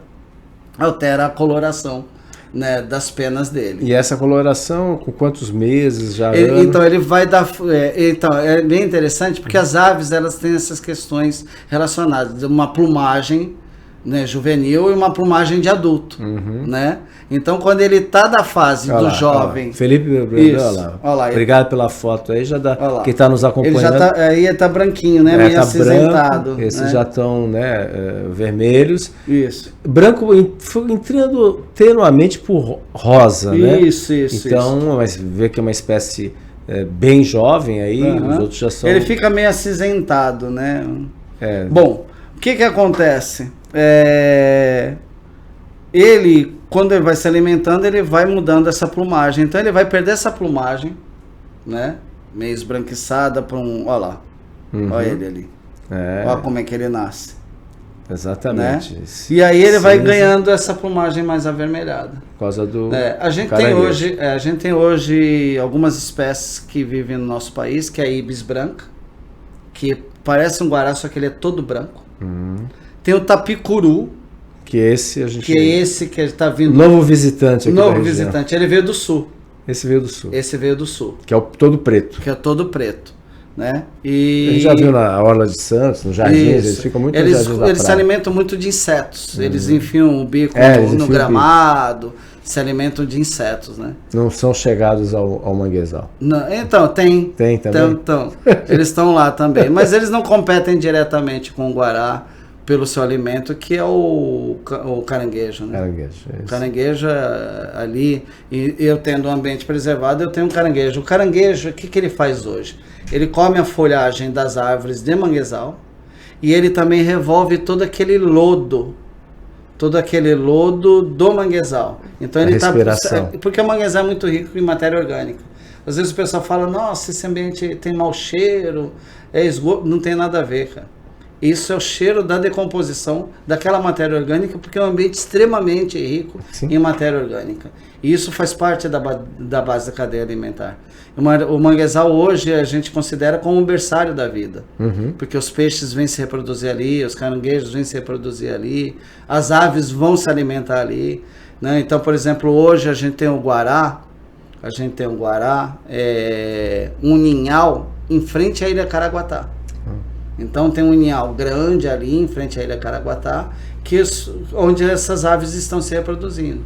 a coloração, né, das penas dele. E essa coloração, com quantos meses já? Então ele vai dar... Então é bem interessante, porque as aves, elas têm essas questões relacionadas, uma plumagem, né, juvenil e uma plumagem de adulto, né? Então, quando ele tá da fase do jovem... Felipe Brandão, olha lá. Obrigado pela foto aí, já dá... Quem está nos acompanhando... Ele tá branquinho, né? Meio tá acinzentado. Branco, esses já estão, né, vermelhos. Isso. Branco entrando tenuamente por rosa, né? Isso. Então, mas vê que é uma espécie bem jovem aí, os outros já são... Ele fica meio acinzentado, né? Bom, o que acontece? Ele, quando ele vai se alimentando, ele vai mudando essa plumagem. Então ele vai perder essa plumagem, né? Meio esbranquiçada para olha lá. Olha ele ali. Olha como é que ele nasce. Exatamente. Né? E aí ele vai ganhando essa plumagem mais avermelhada. Por causa do a gente tem hoje algumas espécies que vivem no nosso país, que é a ibis branca, que parece um guará, só que ele é todo branco. Tem o tapicuru, que esse a gente... Que é esse que está vindo... Novo visitante aqui Novo visitante. Ele veio do sul. Esse veio do sul. Que é o todo preto. Né? E... A gente já viu na Orla de Santos, no Jardim, eles ficam muito Eles se alimentam muito de insetos. Eles enfiam o bico no gramado, se alimentam de insetos, né? Não são chegados ao manguezal. Não, então, tem. Tem também? Então, eles estão lá também. Mas eles não competem diretamente com o guará pelo seu alimento, que é o caranguejo, né? Caranguejo ali, e eu tendo um ambiente preservado, eu tenho um caranguejo. O caranguejo, o que ele faz hoje? Ele come a folhagem das árvores de manguezal e ele também revolve todo aquele lodo do manguezal. Então ele porque o manguezal é muito rico em matéria orgânica. Às vezes o pessoal fala, nossa, esse ambiente tem mau cheiro, é esgoto. Não tem nada a ver, cara. Isso é o cheiro da decomposição daquela matéria orgânica, porque é um ambiente extremamente rico em matéria orgânica. E isso faz parte da base da cadeia alimentar. O manguezal hoje a gente considera como um berçário da vida, porque os peixes vêm se reproduzir ali, os caranguejos vêm se reproduzir ali, as aves vão se alimentar ali, né? Então, por exemplo, hoje a gente tem um guará, um ninhal em frente à Ilha Caraguatá. Então tem um ninhal grande ali em frente à Ilha Caraguatá, onde essas aves estão se reproduzindo.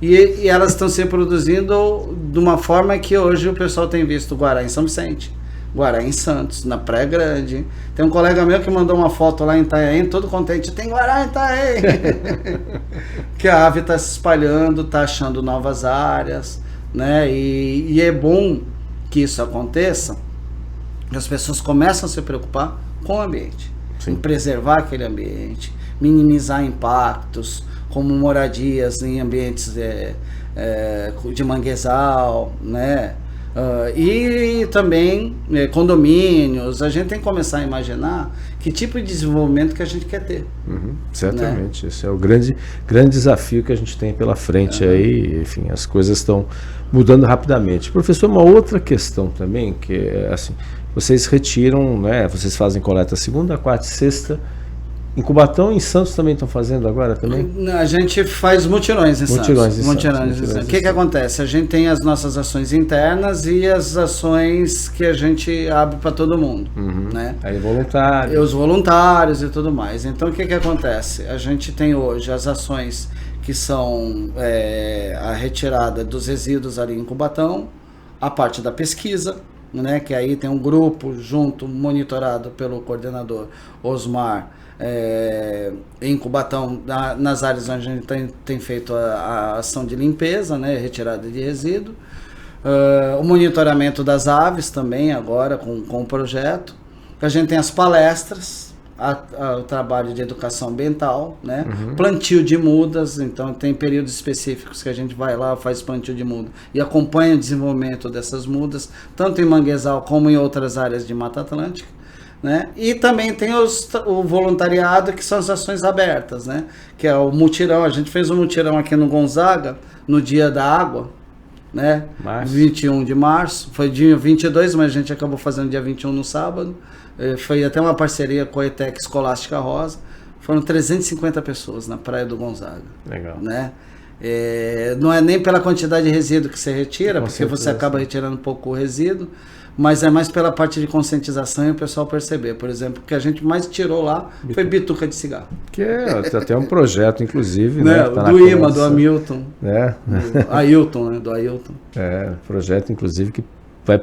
E elas estão se reproduzindo de uma forma que hoje o pessoal tem visto o guará em São Vicente, guará em Santos, na Praia Grande. Tem um colega meu que mandou uma foto lá em Itanhaém, todo contente, tem guará em Itanhaém. Que a ave está se espalhando, está achando novas áreas, né? E é bom que isso aconteça, que as pessoas começam a se preocupar com o ambiente, em preservar aquele ambiente, minimizar impactos, como moradias em ambientes de manguezal, né? E também condomínios. A gente tem que começar a imaginar que tipo de desenvolvimento que a gente quer ter. Certamente, né? Esse é o grande desafio que a gente tem pela frente aí. Enfim, as coisas estão mudando rapidamente. Professor, uma outra questão também, que é assim, vocês retiram, né, vocês fazem coleta segunda, quarta e sexta. Em Cubatão e em Santos também estão fazendo agora também? A gente faz mutirões em Santos. Mutirões em Santos. O que acontece? A gente tem as nossas ações internas e as ações que a gente abre para todo mundo. Né? Aí voluntários. E os voluntários e tudo mais. Então o que acontece? A gente tem hoje as ações que são a retirada dos resíduos ali em Cubatão, a parte da pesquisa, né? Que aí tem um grupo junto, monitorado pelo coordenador Osmar, em Cubatão, nas áreas onde a gente tem feito a ação de limpeza, né, retirada de resíduo, o monitoramento das aves também agora com o projeto. A gente tem as palestras, o trabalho de educação ambiental, né, plantio de mudas. Então tem períodos específicos que a gente vai lá, faz plantio de muda e acompanha o desenvolvimento dessas mudas, tanto em Manguezal como em outras áreas de Mata Atlântica. Né? E também tem o voluntariado, que são as ações abertas, né? Que é o mutirão. A gente fez um mutirão aqui no Gonzaga, no Dia da Água, né? 21 de março. Foi dia 22, mas a gente acabou fazendo dia 21 no sábado. Foi até uma parceria com a ETEC Escolástica Rosa. Foram 350 pessoas na Praia do Gonzaga. Legal. Né? Não é nem pela quantidade de resíduo que você retira, porque você acaba retirando pouco o resíduo, mas é mais pela parte de conscientização e o pessoal perceber. Por exemplo, o que a gente mais tirou lá foi bituca de cigarro. Que é até um projeto, inclusive, né? Tá do IMA, do Hamilton. Do Ailton, né? Do Ailton. Projeto, inclusive, que vai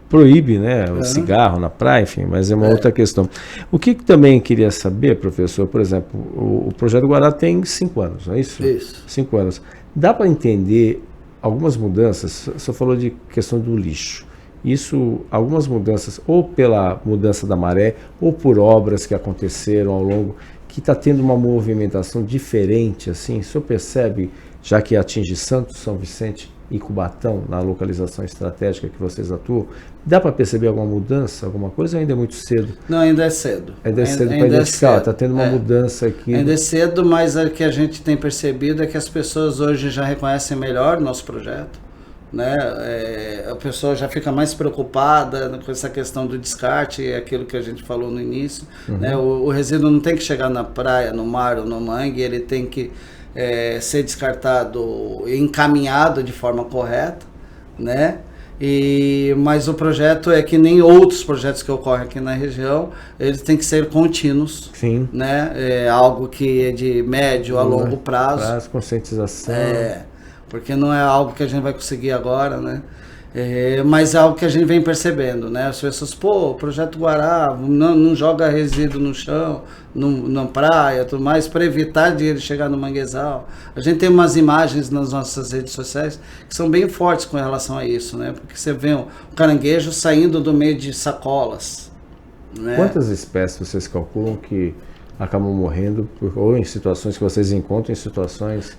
proíbe, né, o cigarro na praia, enfim, mas é uma outra questão. O que também queria saber, professor, por exemplo, o Projeto Guará tem 5 anos, não é isso? Isso. 5 anos. Dá para entender algumas mudanças? O senhor falou de questão do lixo. Isso, algumas mudanças, ou pela mudança da maré, ou por obras que aconteceram ao longo, que está tendo uma movimentação diferente, assim, o senhor percebe, já que atinge Santos, São Vicente e Cubatão, na localização estratégica que vocês atuam, dá para perceber alguma mudança, alguma coisa, ou ainda é muito cedo? Não, ainda é cedo. Ainda é cedo para identificar, está tendo uma mudança aqui. Ainda é cedo, mas o que a gente tem percebido é que as pessoas hoje já reconhecem melhor o nosso projeto. Né? A pessoa já fica mais preocupada com essa questão do descarte, aquilo que a gente falou no início. Né? O resíduo não tem que chegar na praia, no mar ou no mangue, ele tem que ser descartado e encaminhado de forma correta, né? Mas o projeto é que nem outros projetos que ocorrem aqui na região, eles têm que ser contínuos. Sim. Né? Algo que é de médio a longo prazo. Conscientização. Porque não é algo que a gente vai conseguir agora, né? Mas é algo que a gente vem percebendo, né? As pessoas, o Projeto Guará não joga resíduo no chão, na praia, tudo mais, para evitar de ele chegar no manguezal. A gente tem umas imagens nas nossas redes sociais que são bem fortes com relação a isso, né? Porque você vê o caranguejo saindo do meio de sacolas. Né? Quantas espécies vocês calculam que acabam morrendo, ou em situações que vocês encontram, em situações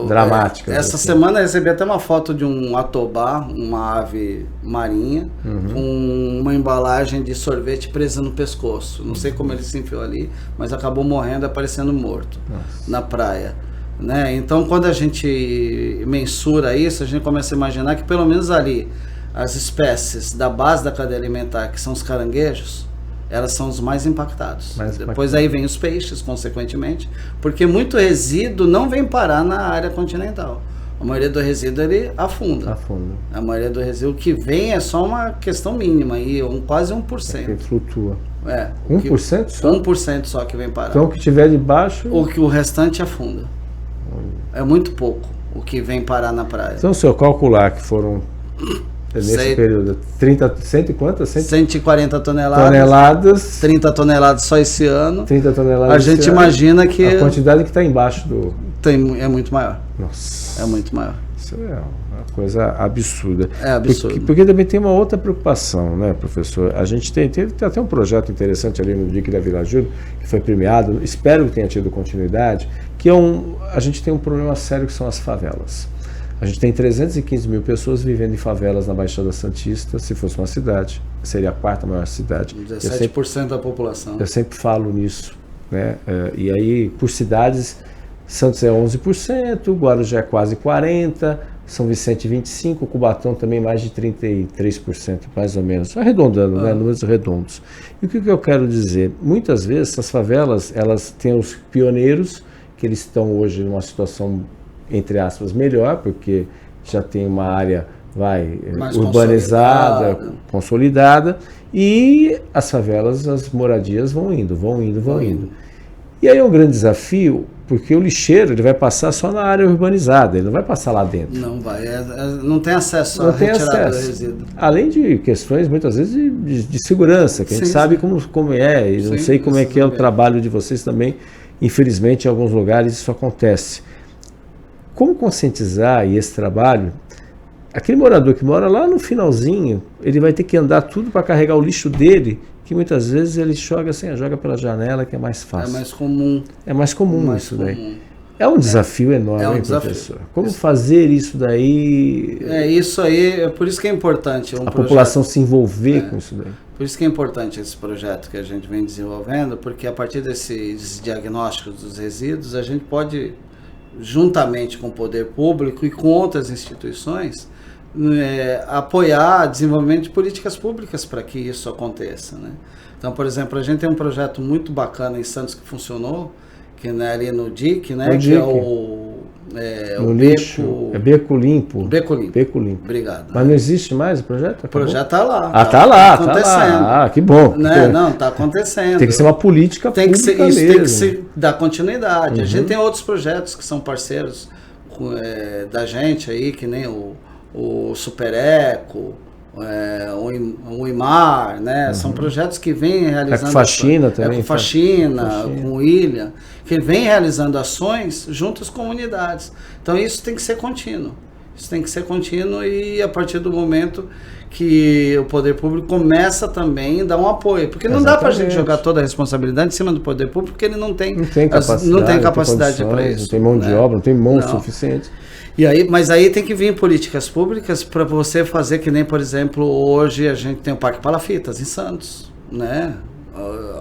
dramáticas? Essa semana eu recebi até uma foto de um atobá, uma ave marinha, com uma embalagem de sorvete presa no pescoço. Não sei como ele se enfiou ali, mas acabou morrendo, aparecendo morto na praia. Né? Então, quando a gente mensura isso, a gente começa a imaginar que pelo menos ali, as espécies da base da cadeia alimentar, que são os caranguejos, elas são os mais impactados. Depois aí vem os peixes, consequentemente, porque muito resíduo não vem parar na área continental. A maioria do resíduo ele afunda. A maioria do resíduo que vem é só uma questão mínima, aí, quase 1%. Que flutua. 1% só? 1% só que vem parar. Então o que tiver debaixo... O restante afunda. É muito pouco o que vem parar na praia. Então se eu calcular que foram... Nesse período, 100 e quantas? 140 toneladas. 30 toneladas só esse ano. 30 toneladas. A gente imagina que... A quantidade que está embaixo do... É muito maior. Nossa. É muito maior. Isso é uma coisa absurda. É absurdo. Porque também tem uma outra preocupação, né, professor? A gente teve até um projeto interessante ali no DIC da Vila Júlio, que foi premiado, espero que tenha tido continuidade, que a gente tem um problema sério que são as favelas. A gente tem 315 mil pessoas vivendo em favelas na Baixada Santista. Se fosse uma cidade, seria a quarta maior cidade. 17% da população. Eu sempre falo nisso, né? E aí, por cidades, Santos é 11%, Guarujá é quase 40%, São Vicente 25%, Cubatão também mais de 33%, mais ou menos, arredondando, né? Números redondos. E o que eu quero dizer? Muitas vezes essas favelas, elas têm os pioneiros, que eles estão hoje numa situação, entre aspas, melhor, porque já tem uma área mais urbanizada, consolidada, e as favelas, as moradias vão indo. E aí é um grande desafio, porque o lixeiro ele vai passar só na área urbanizada, ele não vai passar lá dentro. Não vai, não tem acesso à retirada do resíduo. Além de questões, muitas vezes, de segurança, que a gente sabe como é, e não sei como é que é o trabalho de vocês também. Infelizmente, em alguns lugares isso acontece. Como conscientizar esse trabalho? Aquele morador que mora lá no finalzinho, ele vai ter que andar tudo para carregar o lixo dele, que muitas vezes ele joga pela janela, que é mais fácil. É mais comum. É mais comum isso daí. É um desafio enorme, professor. Como fazer isso daí? Isso aí, é por isso que é importante. A população se envolver com isso daí. Por isso que é importante esse projeto que a gente vem desenvolvendo, porque a partir desses diagnósticos dos resíduos, a gente pode, juntamente com o poder público e com outras instituições, apoiar o desenvolvimento de políticas públicas para que isso aconteça, né? Então, por exemplo, a gente tem um projeto muito bacana em Santos que funcionou, que é ali no DIC, né? Que é o lixo. É Beco Limpo. Beco Limpo. Beco Limpo. Obrigado. Mas não existe mais o projeto? O projeto está lá. Tá lá. Acontecendo. Que bom. Né? Não, está acontecendo. Tem que ser uma política pública mesmo. Tem que se dar continuidade. A gente tem outros projetos que são parceiros da gente aí, que nem o Super Eco, o IMAR, né? São projetos que vêm realizando... Ecofaxina também. Ecofaxina, com o Ilha, que vem realizando ações junto às comunidades. Então isso tem que ser contínuo. Isso tem que ser contínuo e a partir do momento que o poder público começa também a dar um apoio. Porque não dá para a gente jogar toda a responsabilidade em cima do poder público, porque ele não tem capacidade para isso. Não tem mão de obra, não tem mão suficiente. Mas aí tem que vir políticas públicas para você fazer que nem, por exemplo, hoje a gente tem o Parque Palafitas em Santos, né?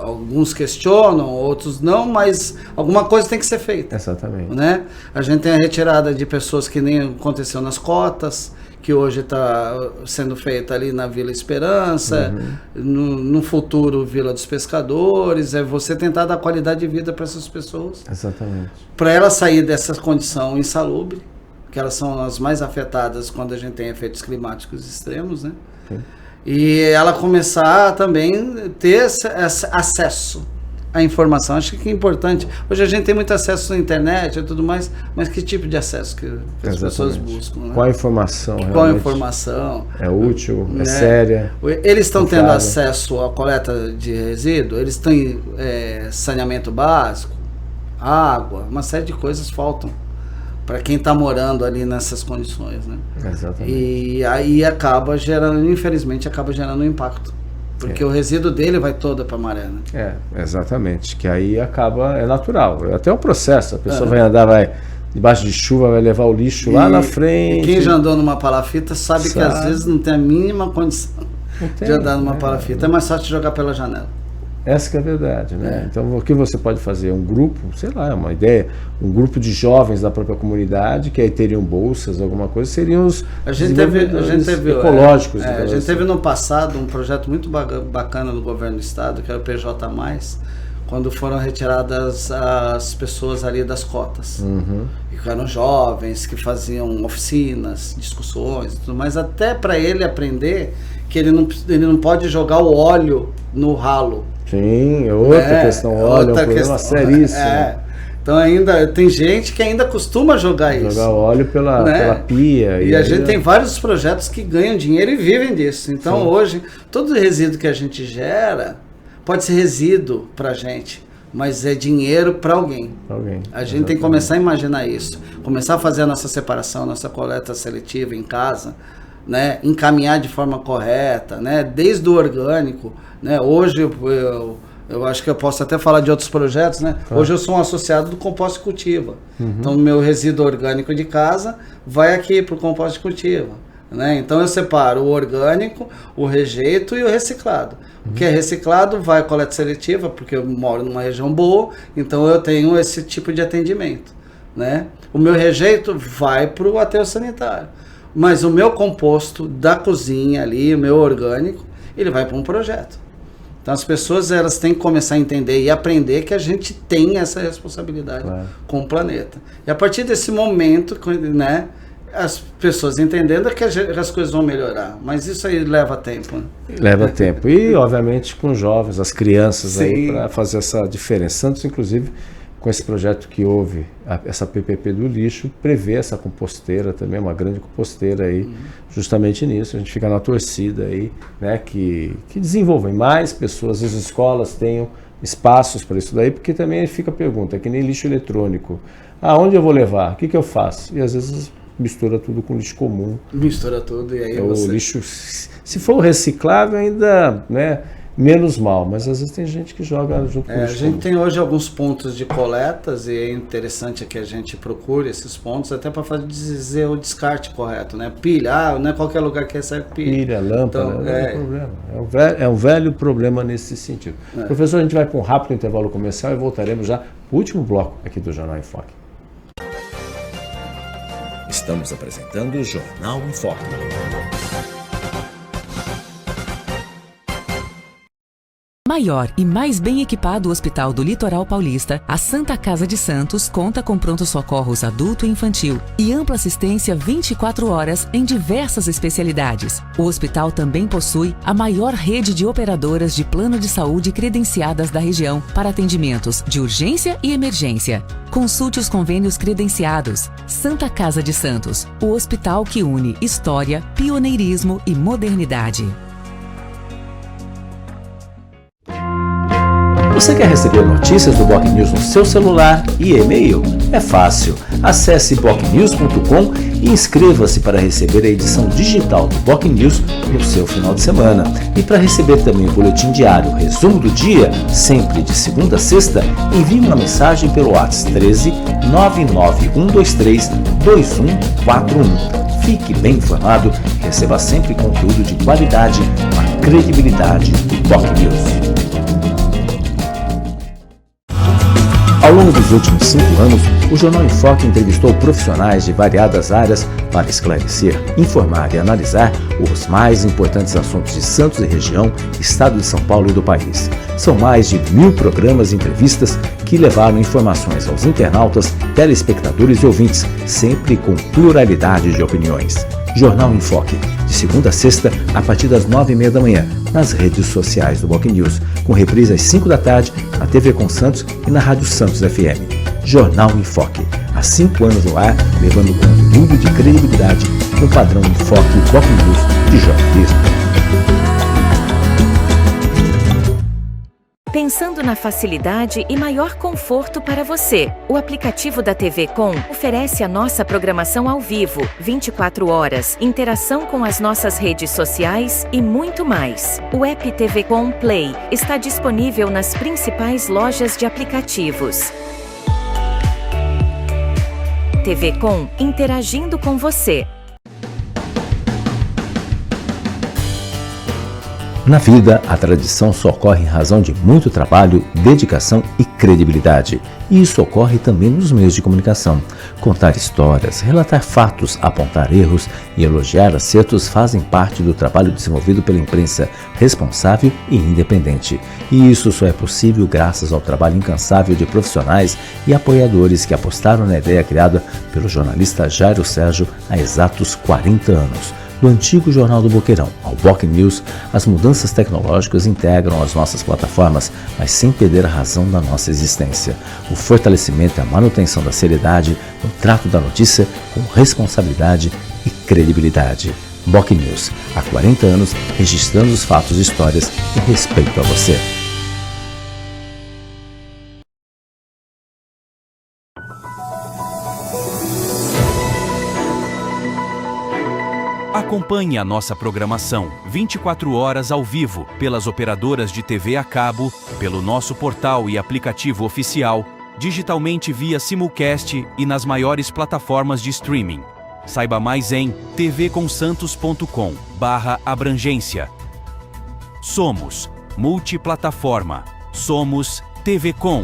Alguns questionam, outros não, mas alguma coisa tem que ser feita. Exatamente. Né? A gente tem a retirada de pessoas que nem aconteceu nas cotas, que hoje está sendo feita ali na Vila Esperança, no futuro Vila dos Pescadores, é você tentar dar qualidade de vida para essas pessoas. Exatamente. Para elas sair dessa condição insalubre, que elas são as mais afetadas quando a gente tem efeitos climáticos extremos, né? Sim. E ela começar a também ter esse acesso à informação. Acho que é importante. Hoje a gente tem muito acesso à internet e tudo mais, mas que tipo de acesso que as pessoas buscam? Né? Qual a informação? Qual a informação? É útil? É séria? Eles estão tendo acesso à coleta de resíduo? Eles têm saneamento básico? Água? Uma série de coisas faltam para quem está morando ali nessas condições, né? Exatamente. E aí infelizmente acaba gerando um impacto, porque o resíduo dele vai todo para a maré, né? Exatamente, que aí é natural, é até um processo, a pessoa vai andar, debaixo de chuva, vai levar o lixo lá na frente. E quem já andou numa palafita sabe que às vezes não tem a mínima condição de andar numa palafita, é mais fácil jogar pela janela. Essa que é a verdade, né? Então, o que você pode fazer? Um grupo, sei lá, uma ideia, um grupo de jovens da própria comunidade, que aí teriam bolsas, alguma coisa, seriam os ecológicos. A gente teve no passado um projeto muito bacana do governo do estado, que era o PJ+, quando foram retiradas as pessoas ali das cotas. E que eram jovens, que faziam oficinas, discussões e tudo mais, até para ele aprender que ele não pode jogar o óleo no ralo. Sim, outra questão, óleo, é um problema seríssimo. Então ainda tem gente que ainda costuma jogar isso. Jogar óleo pela pia. E a gente tem vários projetos que ganham dinheiro e vivem disso. Então hoje, todo resíduo que a gente gera pode ser resíduo para a gente, mas é dinheiro para alguém. A gente tem que começar a imaginar isso. Começar a fazer a nossa separação, nossa coleta seletiva em casa, né? Encaminhar de forma correta, né? Desde o orgânico. Né? Hoje Eu acho que eu posso até falar de outros projetos, né? Hoje eu sou um associado do Compost Cultiva. Então, o meu resíduo orgânico de casa vai aqui para o Compost Cultiva, né? Então, eu separo o orgânico, o rejeito e o reciclado. O que é reciclado vai à coleta seletiva, porque eu moro numa região boa, então eu tenho esse tipo de atendimento, né? O meu rejeito vai para o aterro sanitário. Mas o meu composto da cozinha ali, o meu orgânico, ele vai para um projeto. Então as pessoas elas têm que começar a entender e aprender que a gente tem essa responsabilidade com o planeta. E a partir desse momento, né, as pessoas entendendo que as coisas vão melhorar. Mas isso aí leva tempo. Né? Leva tempo. E, obviamente, com os jovens, as crianças aí, para fazer essa diferença. Santos, inclusive, com esse projeto que houve, essa PPP do lixo, prevê essa composteira também, uma grande composteira aí, justamente nisso. A gente fica na torcida aí, né, que desenvolvem mais pessoas, as escolas tenham espaços para isso daí, porque também fica a pergunta, é que nem lixo eletrônico. Onde eu vou levar? O que eu faço? E às vezes mistura tudo com lixo comum. Mistura tudo e aí o lixo, se for reciclável ainda, né, menos mal, mas às vezes tem gente que joga junto com o lixo A gente comum. tem hoje alguns pontos de coletas e é interessante que a gente procure esses pontos até para fazer o descarte correto, né? Pilha, não é qualquer lugar que recebe pilha. Pilha, lâmpada, então, não é problema. É um velho problema nesse sentido. Professor, a gente vai para um rápido intervalo comercial e voltaremos já para o último bloco aqui do Jornal em Foque. Estamos apresentando o Jornal em Foque. Maior e mais bem equipado Hospital do Litoral Paulista, a Santa Casa de Santos conta com pronto-socorros adulto e infantil e ampla assistência 24 horas em diversas especialidades. O hospital também possui a maior rede de operadoras de plano de saúde credenciadas da região para atendimentos de urgência e emergência. Consulte os convênios credenciados. Santa Casa de Santos, o hospital que une história, pioneirismo e modernidade. Você quer receber notícias do Boc News no seu celular e e-mail? É fácil. Acesse bocnews.com e inscreva-se para receber a edição digital do Boc News no seu final de semana. E para receber também o boletim diário, resumo do dia, sempre de segunda a sexta, envie uma mensagem pelo WhatsApp 13 99123 2141. Fique bem informado e receba sempre conteúdo de qualidade com a credibilidade do Boc News. Ao longo dos últimos 5 anos, o Jornal em Foque entrevistou profissionais de variadas áreas para esclarecer, informar e analisar os mais importantes assuntos de Santos e região, estado de São Paulo e do país. São mais de 1000 programas e entrevistas que levaram informações aos internautas, telespectadores e ouvintes, sempre com pluralidade de opiniões. Jornal em Foque, de segunda a sexta, a partir das 9h30 da manhã, nas redes sociais do Boc News, com reprise às 5 da tarde, na TV Com Santos e na Rádio Santos FM. Jornal em Foque, há 5 anos no ar, levando conteúdo de credibilidade no padrão em Foque Boc News de jornalismo. Pensando na facilidade e maior conforto para você, o aplicativo da TV Com oferece a nossa programação ao vivo, 24 horas, interação com as nossas redes sociais e muito mais. O app TV Com Play está disponível nas principais lojas de aplicativos. TV Com, interagindo com você. Na vida, a tradição só ocorre em razão de muito trabalho, dedicação e credibilidade. E isso ocorre também nos meios de comunicação. Contar histórias, relatar fatos, apontar erros e elogiar acertos fazem parte do trabalho desenvolvido pela imprensa responsável e independente. E isso só é possível graças ao trabalho incansável de profissionais e apoiadores que apostaram na ideia criada pelo jornalista Jairo Sérgio há exatos 40 anos. Do antigo Jornal do Boqueirão ao Boc News, as mudanças tecnológicas integram as nossas plataformas, mas sem perder a razão da nossa existência. O fortalecimento e a manutenção da seriedade no trato da notícia com responsabilidade e credibilidade. Boc News, há 40 anos, registrando os fatos e histórias em respeito a você. Acompanhe a nossa programação 24 horas ao vivo pelas operadoras de TV a cabo, pelo nosso portal e aplicativo oficial, digitalmente via simulcast e nas maiores plataformas de streaming. Saiba mais em tvcomsantos.com/abrangência. Somos multiplataforma. Somos TV Com.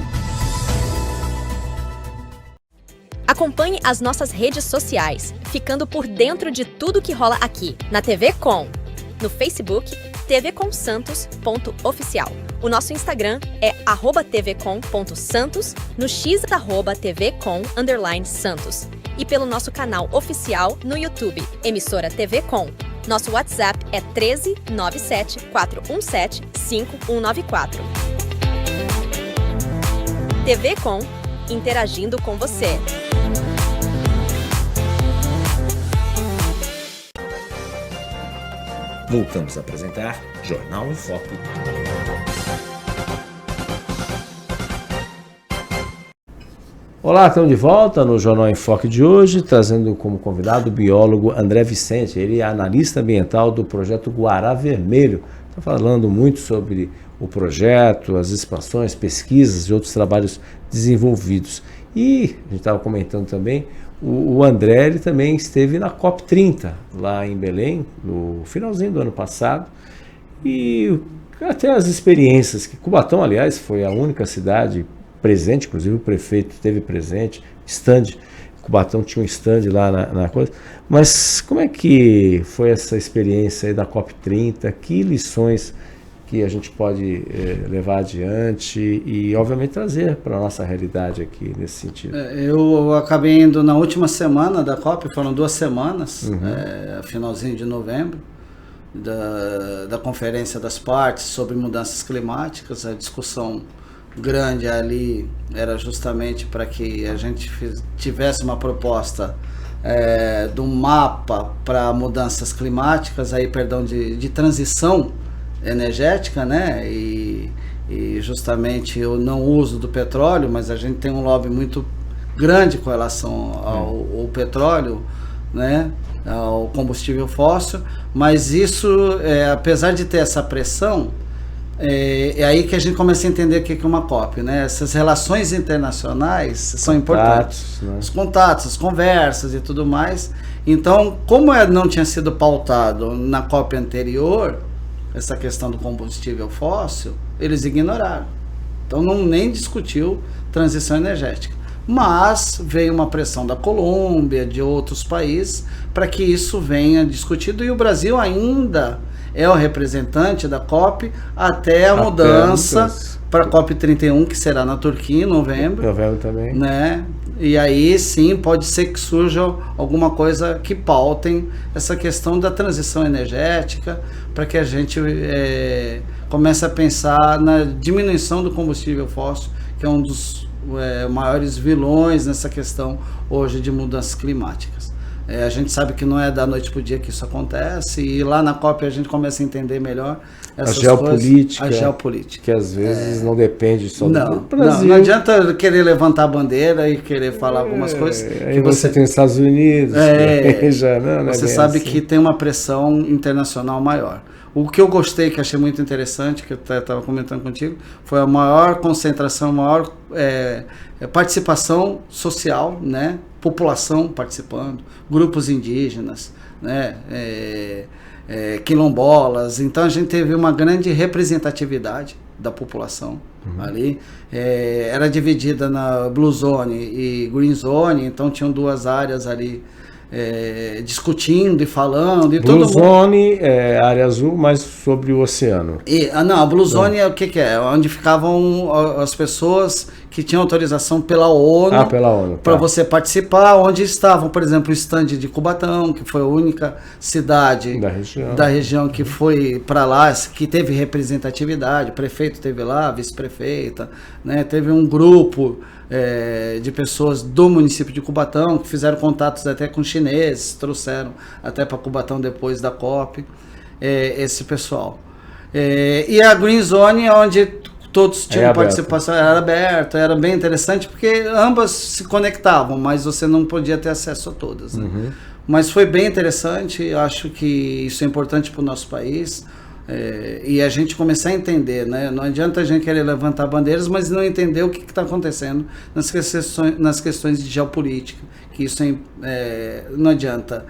Acompanhe as nossas redes sociais, ficando por dentro de tudo que rola aqui, na TV Com. No Facebook, tvcomsantos.oficial. O nosso Instagram é @tvcom.santos, no X @tvcom_santos. E pelo nosso canal oficial no YouTube, emissora TV Com. Nosso WhatsApp é 13 97 417 5194. TV Com, interagindo com você. Voltamos a apresentar Jornal em Foque. Olá, estamos de volta no Jornal em Foque de hoje, trazendo como convidado o biólogo André Vicente. Ele é analista ambiental do projeto Guará Vermelho. Está falando muito sobre o projeto, as expansões, pesquisas e outros trabalhos desenvolvidos. E a gente estava comentando também, o André ele também esteve na COP30, lá em Belém, no finalzinho do ano passado. E até as experiências, que Cubatão, aliás, foi a única cidade presente, inclusive o prefeito esteve presente, stand, Cubatão tinha um stand lá na coisa. Mas como é que foi essa experiência aí da COP30? Que lições que a gente pode levar adiante e, obviamente, trazer para a nossa realidade aqui nesse sentido? Eu acabei indo na última semana da COP, foram 2 semanas, finalzinho de novembro, da Conferência das Partes sobre Mudanças Climáticas. A discussão grande ali era justamente para que a gente tivesse uma proposta do mapa para mudanças climáticas, de transição energética, né? E justamente o não uso do petróleo, mas a gente tem um lobby muito grande com relação ao petróleo, né? Ao combustível fóssil, mas isso, apesar de ter essa pressão, é aí que a gente começa a entender o que é uma COP, né? Essas relações internacionais são importantes, né? Os contatos, as conversas e tudo mais. Então, como não tinha sido pautado na COP anterior, essa questão do combustível fóssil, eles ignoraram. Então, nem discutiu transição energética. Mas veio uma pressão da Colômbia, de outros países, para que isso venha discutido, e o Brasil ainda é o representante da COP até a mudança para a COP31, que será na Turquia em novembro. Novembro também. Né? E aí sim, pode ser que surja alguma coisa que pautem essa questão da transição energética, para que a gente comece a pensar na diminuição do combustível fóssil, que é um dos maiores vilões nessa questão hoje de mudanças climáticas. A gente sabe que não é da noite para o dia que isso acontece, e lá na COP a gente começa a entender melhor essas geopolítica, coisas. A geopolítica. Que às vezes não depende só do Brasil. Não adianta querer levantar a bandeira e querer falar algumas coisas. Aí você tem os Estados Unidos, você sabe assim que tem uma pressão internacional maior. O que eu gostei, que achei muito interessante, que eu estava comentando contigo, foi a maior concentração, a maior participação social, né? População participando, grupos indígenas, né? Quilombolas. Então a gente teve uma grande representatividade da população ali. Era dividida na Blue Zone e Green Zone, então tinham 2 áreas ali discutindo e falando. E Blue Zone é área azul, mas sobre o oceano. A Blue Zone é o que é? Onde ficavam as pessoas que tinham autorização pela ONU, para você participar, onde estavam, por exemplo, o stand de Cubatão, que foi a única cidade da região que foi para lá, que teve representatividade. O prefeito esteve lá, a vice-prefeita, né? Teve um grupo de pessoas do município de Cubatão que fizeram contatos até com chineses, trouxeram até para Cubatão depois da COP esse pessoal. E a Green Zone é onde todos tinham participação, era aberto, era bem interessante, porque ambas se conectavam, mas você não podia ter acesso a todas, né? Mas foi bem interessante, eu acho que isso é importante para o nosso país. E a gente começar a entender, né? Não adianta a gente querer levantar bandeiras, mas não entender o que está acontecendo nas questões de geopolítica, que isso não adianta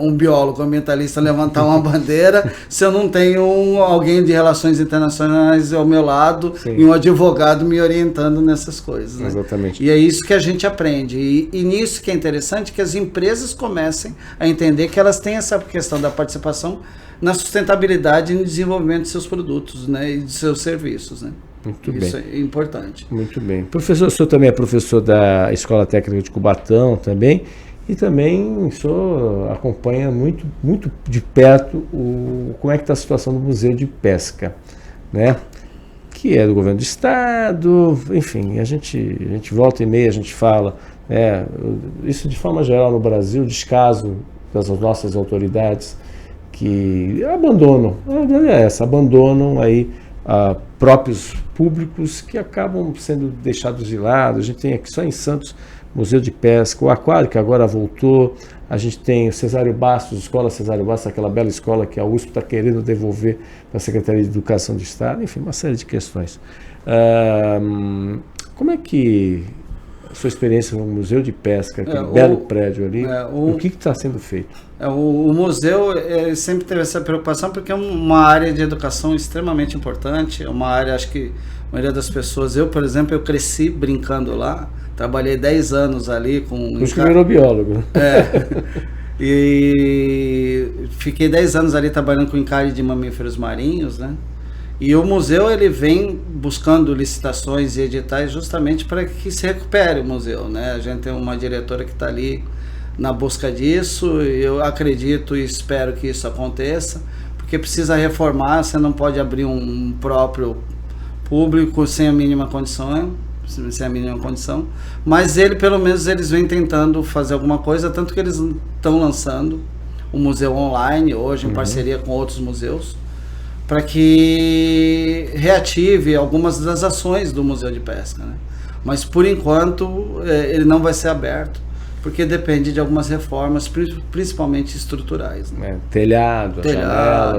um biólogo ambientalista levantar uma bandeira se eu não tenho alguém de relações internacionais ao meu lado. Sim. E um advogado me orientando nessas coisas, né? Exatamente. E é isso que a gente aprende, e nisso que é interessante que as empresas comecem a entender que elas têm essa questão da participação na sustentabilidade e no desenvolvimento de seus produtos, né, e de seus serviços, né? Muito Isso bem. É importante. Muito bem. Professor, o senhor também é professor da Escola Técnica de Cubatão também, e também o senhor acompanha muito de perto como é que está a situação do Museu de Pesca, né? Que é do governo do estado, enfim, a gente volta e meia, a gente fala, isso de forma geral no Brasil, descaso das nossas autoridades, que abandonam aí próprios públicos que acabam sendo deixados de lado. A gente tem aqui só em Santos Museu de Pesca, o Aquário que agora voltou, a gente tem o Cesário Bastos, Escola Cesário Bastos, aquela bela escola que a USP está querendo devolver para a Secretaria de Educação do Estado, enfim, uma série de questões. Como é que a sua experiência no Museu de Pesca, aquele belo prédio ali, o que está sendo feito? O museu sempre teve essa preocupação porque é uma área de educação extremamente importante, é uma área, acho que a maioria das pessoas, eu, por exemplo, eu cresci brincando lá, trabalhei 10 anos ali com... Por isso que virou biólogo. E fiquei 10 anos ali trabalhando com encare de mamíferos marinhos, né? E o museu ele vem buscando licitações e editais justamente para que se recupere o museu, né? A gente tem uma diretora que está ali na busca disso, eu acredito e espero que isso aconteça, porque precisa reformar, você não pode abrir um próprio público sem a mínima condição, mas pelo menos eles vêm tentando fazer alguma coisa, tanto que eles estão lançando um museu online hoje, em parceria com outros museus, para que reative algumas das ações do Museu de Pesca, né? Mas por enquanto ele não vai ser aberto, porque depende de algumas reformas, principalmente estruturais, né? Telhado,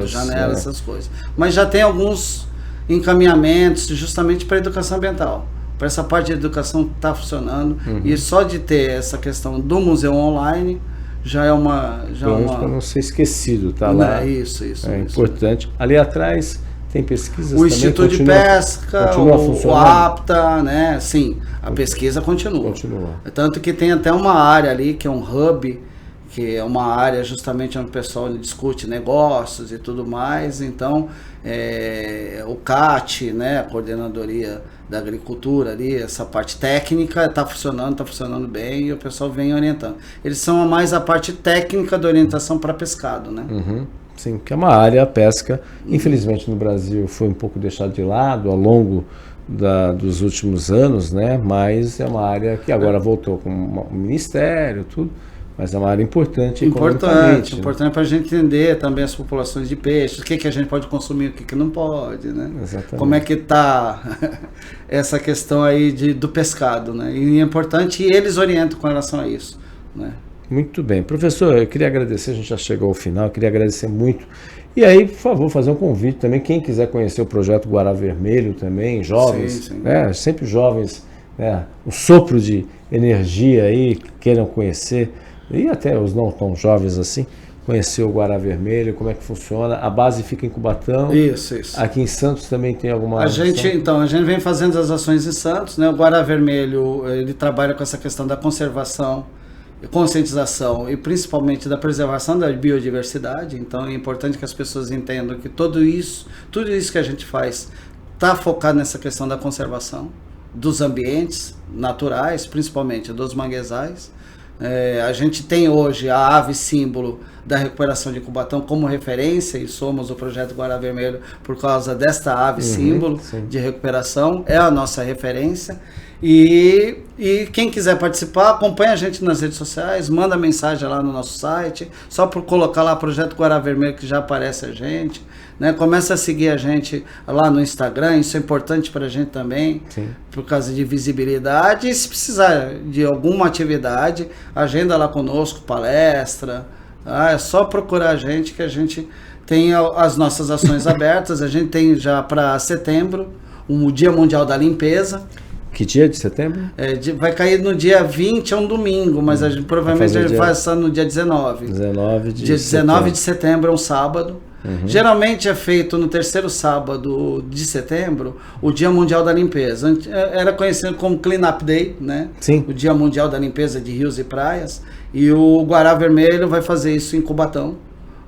janelas, essas coisas. Mas já tem alguns encaminhamentos justamente para a educação ambiental. Para essa parte de educação está funcionando, e só de ter essa questão do museu online já é uma... para não ser esquecido, tá lá. Isso. Importante. Ali atrás tem pesquisas também. O Instituto de Pesca, o APTA, né? Sim, a pesquisa continua. Tanto que tem até uma área ali que é um hub, que é uma área justamente onde o pessoal discute negócios e tudo mais. Então, o CAT, né, a Coordenadoria da Agricultura ali, essa parte técnica está funcionando bem e o pessoal vem orientando. Eles são mais a parte técnica da orientação para pescado, né? Sim, que é uma área, a pesca, infelizmente no Brasil foi um pouco deixado de lado ao longo dos últimos anos, né? Mas é uma área que agora voltou com o Ministério, tudo. Mas é uma área importante economicamente. Importante para a gente entender também as populações de peixes, o que a gente pode consumir, o que não pode, né? Exatamente. Como é que está essa questão aí do pescado, né? E é importante, e eles orientam com relação a isso, né? Muito bem. Professor, eu queria agradecer, a gente já chegou ao final, eu queria agradecer muito. E aí, por favor, fazer um convite também, quem quiser conhecer o projeto Guará Vermelho também, jovens, sim. Né? Sempre jovens, né? O sopro de energia aí, queiram conhecer, e até os não tão jovens assim, conhecer o Guará Vermelho, como é que funciona. A base fica em Cubatão. Isso. Aqui em Santos também tem alguma... A gente vem fazendo as ações em Santos, né? O Guará Vermelho, ele trabalha com essa questão da conservação, conscientização e principalmente da preservação da biodiversidade. Então é importante que as pessoas entendam que tudo isso que a gente faz está focado nessa questão da conservação dos ambientes naturais, principalmente dos manguezais. A gente tem hoje a ave símbolo da recuperação de Cubatão como referência, e somos o projeto Guará Vermelho por causa desta ave símbolo de recuperação, é a nossa referência. E quem quiser participar, acompanha a gente nas redes sociais, manda mensagem lá no nosso site, só por colocar lá Projeto Guará Vermelho que já aparece a gente, né? Começa a seguir a gente lá no Instagram, isso é importante para a gente também, Sim. por causa de visibilidade. E se precisar de alguma atividade, agenda lá conosco, palestra, é só procurar a gente que a gente tem as nossas ações abertas. A gente tem já para setembro o Dia Mundial da Limpeza. Que dia de setembro? Vai cair no dia 20, é um domingo, mas a gente provavelmente vai fazer no dia 19. 19 de dia 19 setembro. de setembro é um sábado. Geralmente é feito no terceiro sábado de setembro o Dia Mundial da Limpeza. Era conhecido como Clean Up Day, né? Sim. O Dia Mundial da Limpeza de rios e praias. E o Guará Vermelho vai fazer isso em Cubatão,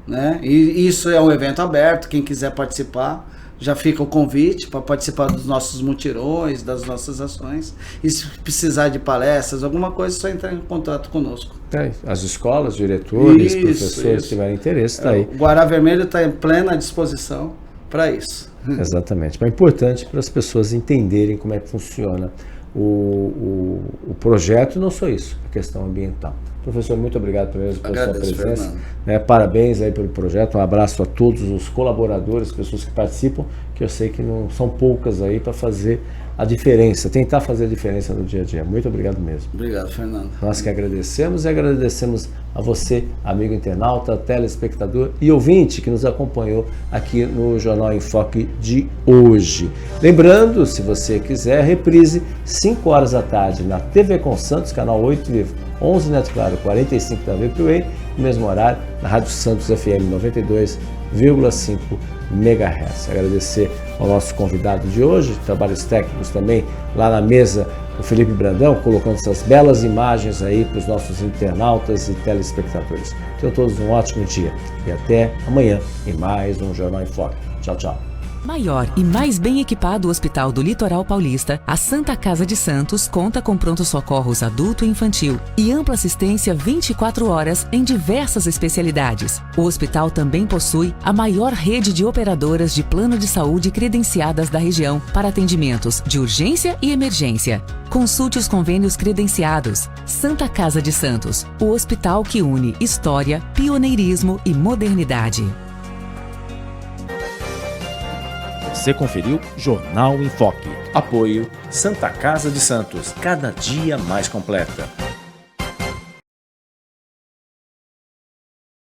né? E isso é um evento aberto, quem quiser participar. Já fica o convite para participar dos nossos mutirões, das nossas ações. E se precisar de palestras, alguma coisa, é só entrar em contato conosco. As escolas, diretores, Isso, professores que tiverem interesse, está aí. O Guará Vermelho está em plena disposição para isso. Exatamente. Mas é importante para as pessoas entenderem como é que funciona o projeto, não só isso, a questão ambiental. Professor, muito obrigado pela sua presença. Parabéns aí pelo projeto, um abraço a todos os colaboradores, pessoas que participam, que eu sei que não são poucas aí para fazer a diferença, tentar fazer a diferença no dia a dia. Muito obrigado mesmo. Obrigado, Fernando. Nós que agradecemos e agradecemos a você, amigo internauta, telespectador e ouvinte que nos acompanhou aqui no Jornal em Foque de hoje. Lembrando, se você quiser, reprise 5 horas da tarde na TV com Santos, canal 8 Vivo, 11 Neto Claro, 45 da VPWay, no mesmo horário, na Rádio Santos FM 92,5 MHz. Agradecer ao nosso convidado de hoje, trabalhos técnicos também, lá na mesa, o Felipe Brandão, colocando essas belas imagens aí para os nossos internautas e telespectadores. Tenham todos um ótimo dia e até amanhã em mais um Jornal em Foque. Tchau, tchau. Maior e mais bem equipado Hospital do Litoral Paulista, a Santa Casa de Santos conta com pronto-socorros adulto e infantil e ampla assistência 24 horas em diversas especialidades. O hospital também possui a maior rede de operadoras de plano de saúde credenciadas da região para atendimentos de urgência e emergência. Consulte os convênios credenciados. Santa Casa de Santos, o hospital que une história, pioneirismo e modernidade. Você conferiu Jornal em Foque. Apoio Santa Casa de Santos, cada dia mais completa.